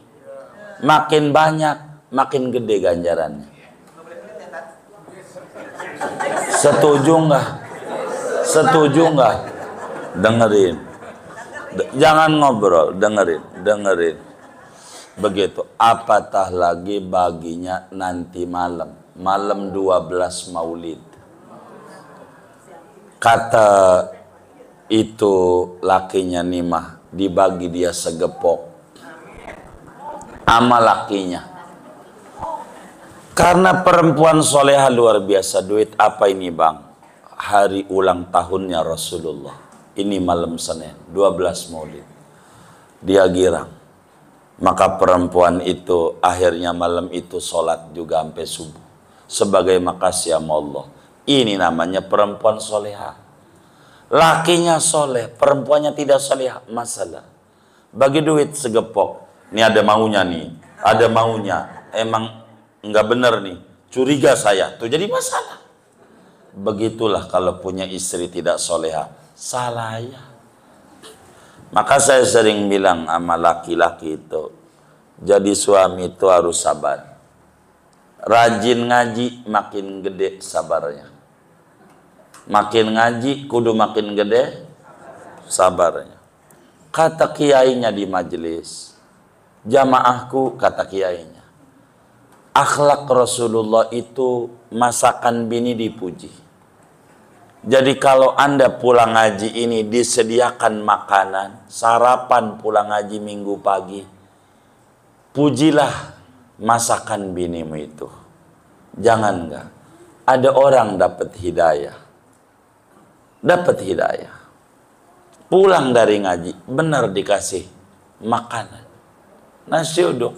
A: Makin banyak, makin gede ganjarannya. Setuju nggak? Setuju nggak? Dengerin. Jangan ngobrol, dengerin. Begitu. Apatah lagi baginya nanti malam. Malam 12 Maulid. Kata itu lakinya Nimah, dibagi dia segepok. Ama lakinya. Karena perempuan soleha luar biasa. Duit apa ini bang? Hari ulang tahunnya Rasulullah. Ini malam Senin 12 Maulid. Dia girang. Maka perempuan itu akhirnya malam itu sholat juga sampai subuh. Sebagai makasih sama Allah. Ini namanya perempuan soleha. Lakinya soleh, perempuannya tidak soleha. Masalah. Bagi duit segepok. Ini ada maunya nih. Ada maunya. Emang nggak bener nih. Curiga saya. Tuh jadi masalah. Begitulah kalau punya istri tidak soleha. Salah ya. Maka saya sering bilang sama laki-laki itu, jadi suami itu harus sabar. Rajin ngaji, makin gede sabarnya. Makin ngaji, kudu makin gede sabarnya. Kata kiainya di majelis, jamaahku, kata kiainya, akhlak Rasulullah itu masakan bini dipuji. Jadi kalau Anda pulang ngaji ini disediakan makanan, sarapan pulang ngaji minggu pagi, pujilah masakan binimu itu. Jangan enggak. Ada orang dapat hidayah. Dapat hidayah. Pulang dari ngaji, benar dikasih makanan. Nasi uduk.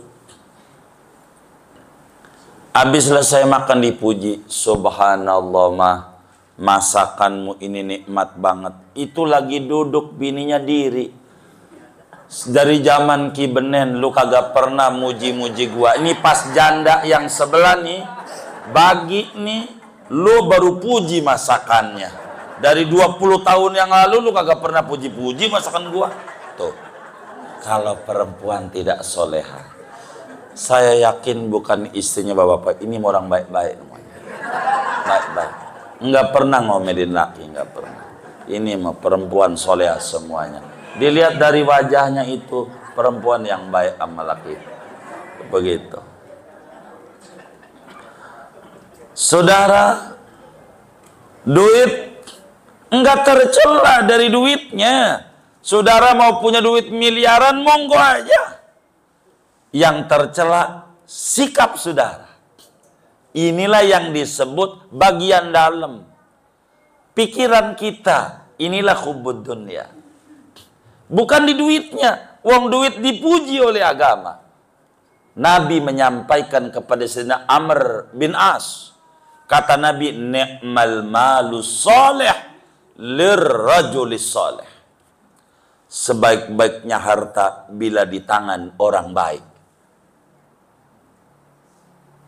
A: Habis selesai makan dipuji, subhanallah mah. Masakanmu ini nikmat banget. Itu lagi duduk bininya diri. Dari zaman Ki Benen lu kagak pernah muji-muji gua. Ini pas janda yang sebelah nih bagi nih lu baru puji masakannya. Dari 20 tahun yang lalu lu kagak pernah puji-puji masakan gua. Tuh. Kalau perempuan tidak soleha, saya yakin bukan istrinya bapak-bapak. Ini orang baik-baik namanya. Baik-baik. Enggak pernah ngomelin laki, enggak pernah. Ini mah perempuan soleha semuanya. Dilihat dari wajahnya itu perempuan yang baik sama laki. Begitu. Saudara, duit enggak tercela dari duitnya. Saudara mau punya duit miliaran, monggo aja. Yang tercela sikap saudara. Inilah yang disebut bagian dalam pikiran kita. Inilah hubbud dunya. Bukan di duitnya. Uang duit dipuji oleh agama. Nabi menyampaikan kepada Sayyidina Amr bin As. Kata Nabi, ni'mal malus soleh lirrajulis soleh. Sebaik-baiknya harta bila di tangan orang baik.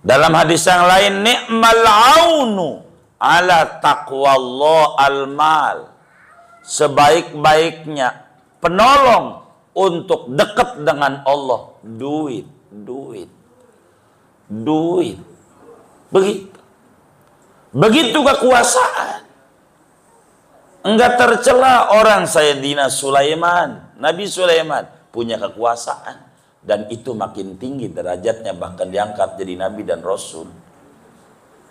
A: Dalam hadis yang lain, ni'mal aunu ala taqwallah al-mal. Sebaik-baiknya penolong untuk dekat dengan Allah, duit, duit, duit. Begitu. Begitu kekuasaan. Enggak tercela orang Sayyidina Sulaiman. Nabi Sulaiman punya kekuasaan. Dan itu makin tinggi derajatnya, bahkan diangkat jadi nabi dan rasul.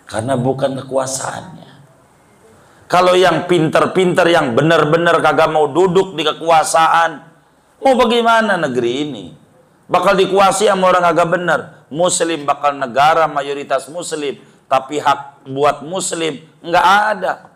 A: Karena bukan kekuasaannya. Kalau yang pinter-pinter, yang benar-benar kagak mau duduk di kekuasaan, mau bagaimana negeri ini? Bakal dikuasai sama orang kagak benar. Muslim bakal negara mayoritas muslim, tapi hak buat muslim nggak ada.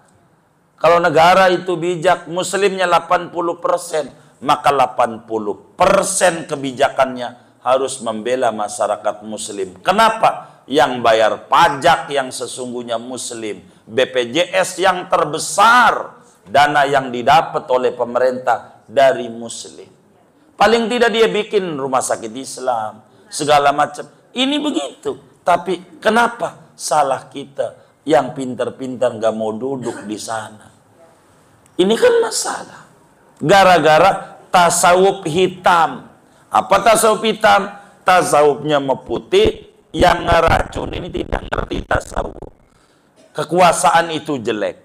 A: Kalau negara itu bijak, muslimnya 80%. Maka 80% kebijakannya harus membela masyarakat muslim. Kenapa? Yang bayar pajak yang sesungguhnya muslim. BPJS yang terbesar, dana yang didapat oleh pemerintah dari muslim. Paling tidak dia bikin rumah sakit Islam, segala macam. Ini begitu. Tapi kenapa salah kita yang pintar-pintar nggak mau duduk di sana? Ini kan masalah. Gara-gara tasawuf hitam. Apa tasawuf hitam? Tasawufnya meputih, yang ngeracun ini tidak ngerti tasawuf. Kekuasaan itu jelek.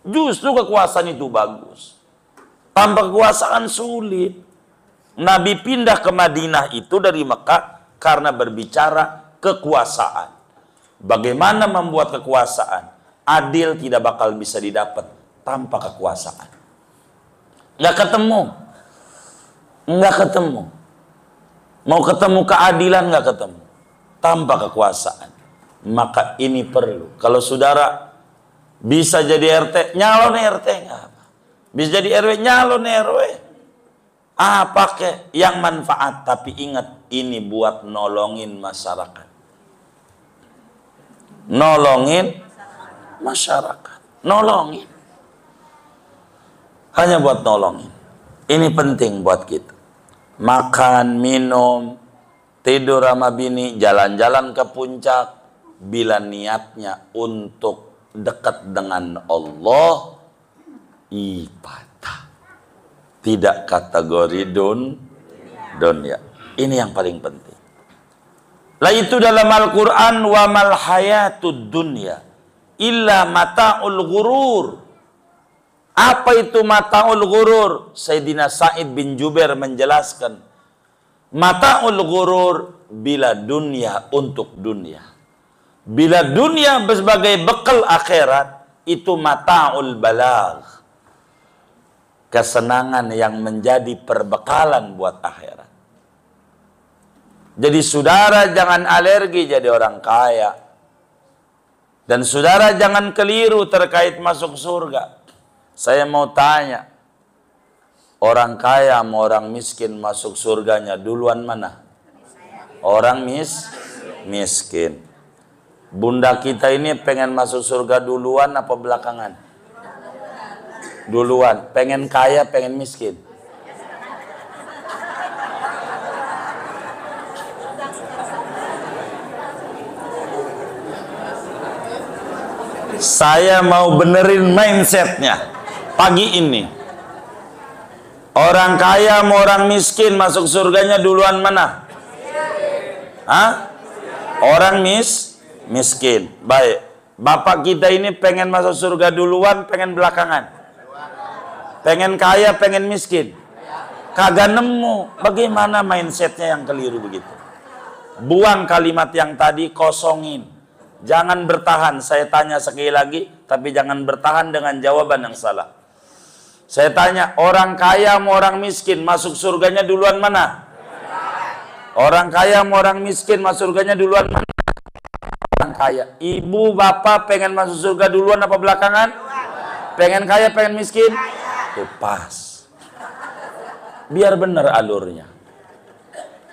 A: Justru kekuasaan itu bagus. Tanpa kekuasaan sulit. Nabi pindah ke Madinah itu dari Mekah karena berbicara kekuasaan. Bagaimana membuat kekuasaan? Adil tidak bakal bisa didapat tanpa kekuasaan. Nggak ketemu. Nggak ketemu. Mau ketemu keadilan nggak ketemu. Tanpa kekuasaan. Maka ini perlu. Kalau saudara bisa jadi RT, nyalon RT nggak apa. Bisa jadi RW, nyalon RW. Pakai yang manfaat. Tapi ingat, ini buat nolongin masyarakat. Nolongin masyarakat. Nolongin. Hanya buat nolongin. Ini penting buat kita. Makan, minum, tidur sama bini, jalan-jalan ke puncak. Bila niatnya untuk dekat dengan Allah, ibadah. Tidak kategori dunia. Ini yang paling penting. Lah itu dalam Al-Quran, wa mal hayatud dunya illa mata'ul ghurur. Apa itu mata'ul ghurur? Sayyidina Sa'id bin Jubair menjelaskan, mata'ul ghurur bila dunia untuk dunia. Bila dunia sebagai bekal akhirat, itu mata'ul balagh. Kesenangan yang menjadi perbekalan buat akhirat. Jadi saudara jangan alergi jadi orang kaya. Dan saudara jangan keliru terkait masuk surga. Saya mau tanya, orang kaya sama orang miskin masuk surganya duluan mana? Orang miskin. Bunda kita ini pengen masuk surga duluan apa belakangan? Duluan. Pengen kaya, pengen miskin? Saya mau benerin mindsetnya pagi ini. Orang kaya sama orang miskin masuk surganya duluan mana? Orang miskin. Baik. Bapak kita ini pengen masuk surga duluan, pengen belakangan? Pengen kaya, pengen miskin? Kagak nemu. Bagaimana mindsetnya yang keliru begitu? Buang kalimat yang tadi, kosongin. Jangan bertahan. Saya tanya sekali lagi, tapi jangan bertahan dengan jawaban yang salah. Saya tanya, orang kaya sama orang miskin masuk surganya duluan mana? Orang kaya sama orang miskin masuk surganya duluan mana? Orang kaya. Ibu, bapak pengen masuk surga duluan apa belakangan? Pengen kaya, pengen miskin? Tuh pas. Biar benar alurnya.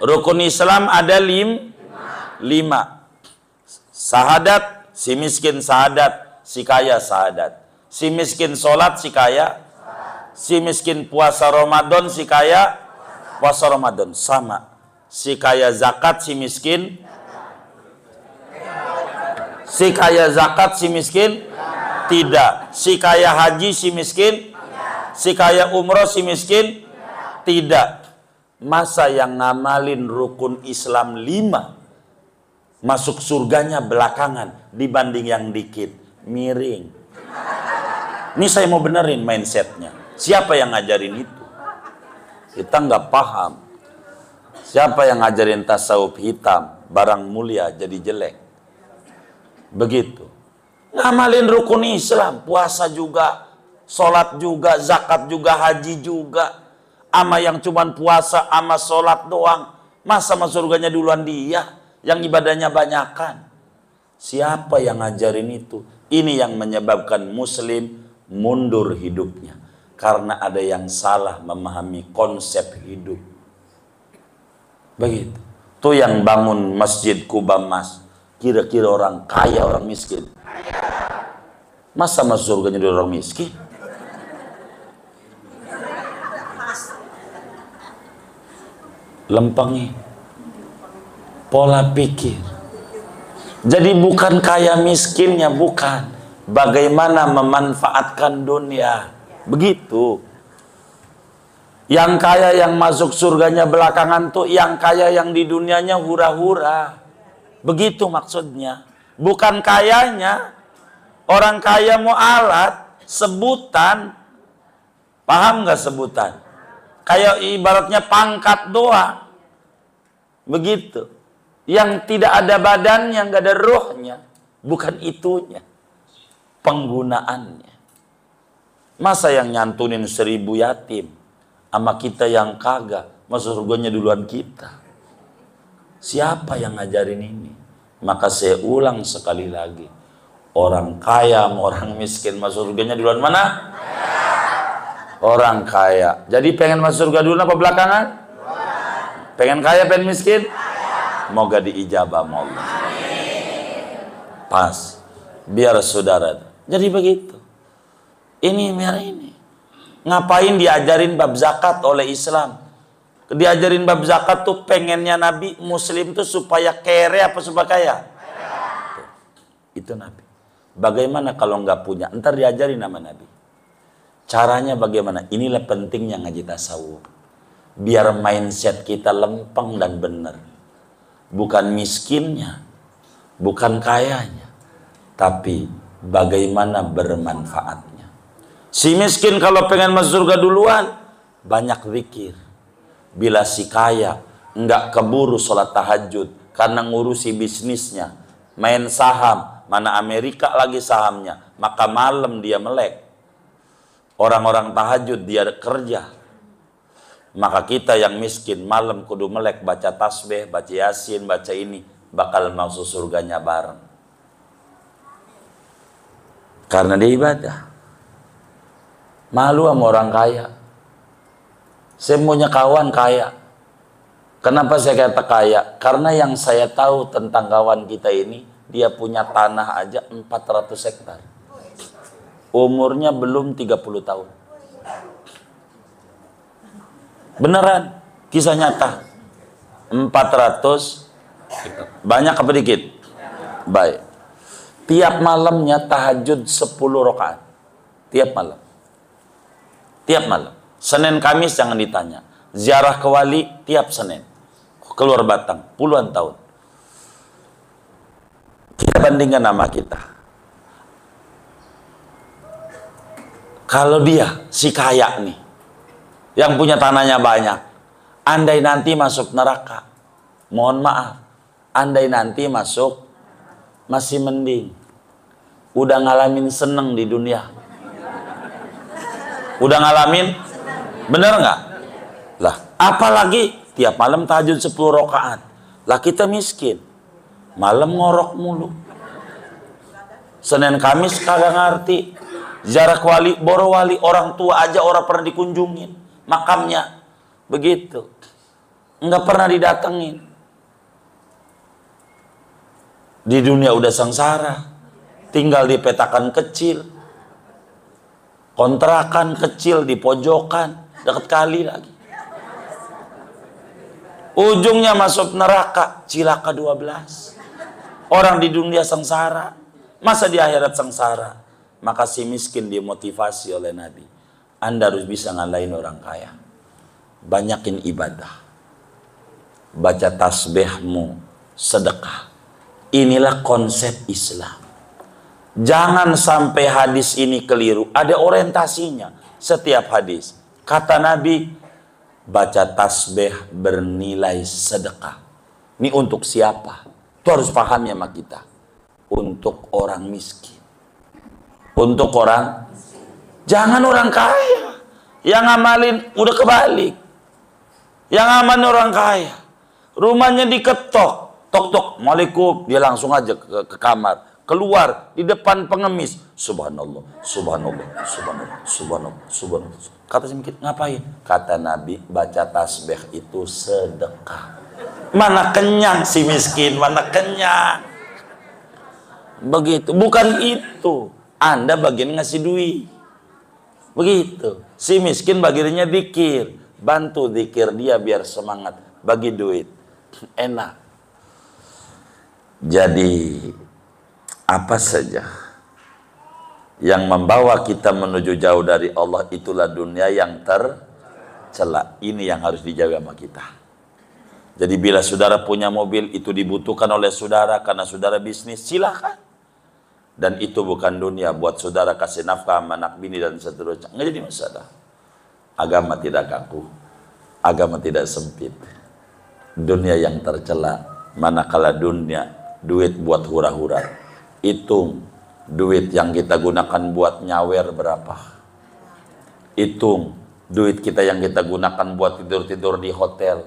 A: Rukun Islam ada 5. Sahadat, si miskin sahadat, si kaya sahadat. Si miskin sholat, si kaya. Si miskin puasa Ramadan, si kaya puasa Ramadan. Sama. Si kaya zakat, si miskin. Si kaya zakat, si miskin. Tidak. Si kaya haji, si miskin. Si kaya umroh, si miskin. Tidak. Masa yang ngamalin rukun Islam 5 masuk surganya belakangan dibanding yang dikit? Miring. Ini saya mau benerin mindsetnya. Siapa yang ngajarin itu? Kita nggak paham. Siapa yang ngajarin tasawuf hitam? Barang mulia jadi jelek. Begitu. Ngamalin rukun Islam, puasa juga, sholat juga, zakat juga, haji juga. Ama yang cuman puasa, ama sholat doang. Masa masuk surganya duluan dia? Yang ibadahnya banyakan. Siapa yang ngajarin itu? Ini yang menyebabkan muslim mundur hidupnya. Karena ada yang salah memahami konsep hidup. Begitu. Tuh yang bangun Masjid Kuba Mas. Kira-kira orang kaya, orang miskin? Masa masuk surganya dari orang miskin? Lempengi pola pikir. Jadi bukan kaya miskinnya, bukan. Bagaimana memanfaatkan dunia. Begitu. Yang kaya yang masuk surganya belakangan tuh yang kaya yang di dunianya hura-hura. Begitu maksudnya. Bukan kayanya. Orang kaya mau alat, sebutan. Paham nggak sebutan? Kayak ibaratnya pangkat doang. Begitu. Yang tidak ada badannya, nggak ada rohnya. Bukan itunya. Penggunaannya. Masa yang nyantunin 1000 yatim sama kita yang kagak, masuk surganya duluan kita? Siapa yang ngajarin ini? Maka saya ulang sekali lagi, orang kaya sama orang miskin masuk surganya duluan mana? Orang kaya. Jadi pengen masuk surga dulu apa belakangan? Pengen kaya, pengen miskin? Moga diijabah sama Allah. Pas. Biar saudara. Jadi begitu. Ini biar ini. Ngapain diajarin bab zakat oleh Islam? Diajarin bab zakat tuh pengennya Nabi Muslim tuh supaya kere apa supaya kaya? Itu Nabi. Bagaimana kalau nggak punya? Ntar diajarin sama Nabi. Caranya bagaimana? Inilah pentingnya ngaji tasawuf. Biar mindset kita lempeng dan benar. Bukan miskinnya, bukan kayanya, tapi bagaimana bermanfaatnya. Si miskin kalau pengen masuk surga duluan, banyak zikir. Bila si kaya nggak keburu sholat tahajud karena ngurusi bisnisnya, main saham, mana Amerika lagi sahamnya, maka malam dia melek. Orang-orang tahajud dia kerja. Maka kita yang miskin malam kudu melek, baca tasbih, baca yasin, baca ini, bakal masuk surganya bareng. Karena dia ibadah. Malu sama orang kaya. Saya punya kawan kaya. Kenapa saya kata kaya? Karena yang saya tahu tentang kawan kita ini, dia punya tanah aja 400 hektar. Umurnya belum 30 tahun. Beneran, kisah nyata. 400 hektar. Banyak apa dikit? Baik. Tiap malamnya tahajud 10 rakaat. Tiap malam. Tiap malam. Senin Kamis jangan ditanya. Ziarah ke wali tiap Senin. Keluar Batang, puluhan tahun. Kita bandingkan nama kita. Kalau dia, si kaya nih, yang punya tanahnya banyak, andai nanti masuk neraka, mohon maaf, andai nanti masuk, masih mending. Udah ngalamin seneng di dunia. Udah ngalamin? Bener nggak? Lah, apalagi tiap malam tahajud 10 rakaat. Lah kita miskin. Malam ngorok mulu. Senin Kamis kagak ngerti. Ziarah wali, boro wali, orang tua aja orang pernah dikunjungin. Makamnya. Begitu. Nggak pernah didatengin. Di dunia udah sengsara. Tinggal di petakan kecil. Kontrakan kecil di pojokan. Dekat kali lagi. Ujungnya masuk neraka. Cilaka 12. Orang di dunia sengsara. Masa di akhirat sengsara? Maka si miskin dimotivasi oleh Nabi. Anda harus bisa ngalahin orang kaya. Banyakin ibadah. Baca tasbihmu. Sedekah. Inilah konsep Islam. Jangan sampai hadis ini keliru. Ada orientasinya. Setiap hadis. Kata Nabi, baca tasbih bernilai sedekah. Ini untuk siapa? Itu harus paham ya sama kita. Untuk orang miskin. Untuk orang, jangan orang kaya. Yang ngamalin udah kebalik. Yang aman orang kaya. Rumahnya diketok. Tok-tok, Assalamualaikum. Dia langsung aja ke kamar. Keluar di depan pengemis. Subhanallah, subhanallah, subhanallah, subhanallah, subhanallah. Kata si miskin, ngapain? Kata Nabi, baca tasbih itu sedekah. Mana kenyang si miskin, mana kenyang. Begitu, bukan itu. Anda bagian ngasih duit. Begitu. Si miskin bagiannya zikir. Bantu zikir dia biar semangat. Bagi duit. Enak. Jadi, apa saja yang membawa kita menuju jauh dari Allah, itulah dunia yang tercela. Ini yang harus dijaga sama kita. Jadi bila saudara punya mobil, itu dibutuhkan oleh saudara karena saudara bisnis, silakan. Dan itu bukan dunia buat saudara kasih nafkah sama anak bini dan seterusnya. Nggak jadi masalah. Agama tidak kaku. Agama tidak sempit. Dunia yang tercela. Manakala dunia, duit buat hura-hura. Hitung duit yang kita gunakan buat nyawer berapa. Hitung duit kita yang kita gunakan buat tidur-tidur di hotel.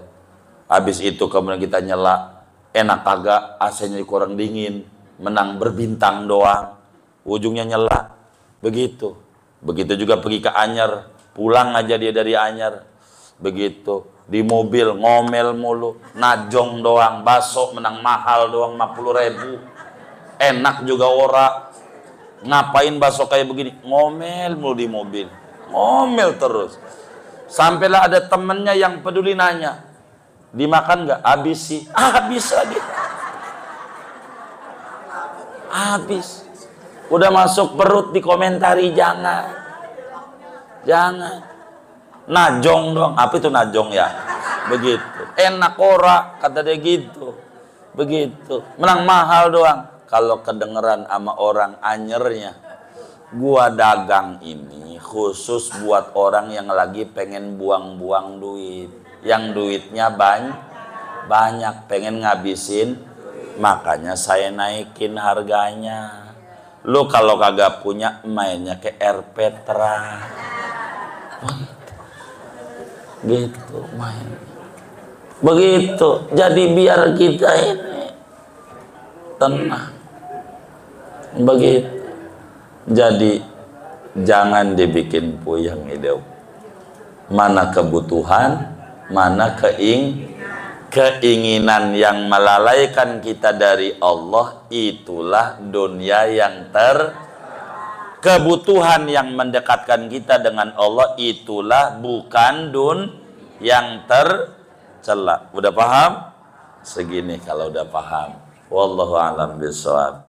A: Habis itu kemudian kita nyela Enak kagak, AC-nya kurang dingin, menang berbintang doang, ujungnya nyala. Begitu. Begitu juga pergi ke Anyer, pulang aja dia dari Anyer. Begitu. Di mobil ngomel mulu, najong doang, bakso menang mahal doang 50.000. Enak juga ora. Ngapain bakso kayak begini? Ngomel mulu di mobil. Ngomel terus. Sampailah ada temennya yang peduli nanya, dimakan nggak? Habis sih. Habis lagi. Habis. Udah masuk perut dikomentari, jangan. Jangan. Najong dong. Apa itu najong ya? Begitu. Enak ora, kata dia gitu. Begitu. Menang mahal doang. Kalau kedengeran sama orang Anyernya, gua dagang ini khusus buat orang yang lagi pengen buang-buang duit, yang duitnya banyak, pengen ngabisin, makanya saya naikin harganya. Lu kalau kagak punya, mainnya ke Air Petra gitu, main begitu. Jadi biar kita ini tenang begitu. Jadi jangan dibikin puyeng hidup. Mana kebutuhan, mana keinginan yang melalaikan kita dari Allah, itulah dunia yang kebutuhan yang mendekatkan kita dengan Allah, itulah bukan yang tercela. Udah paham? Segini kalau udah paham. Wallahu a'lam bishawab.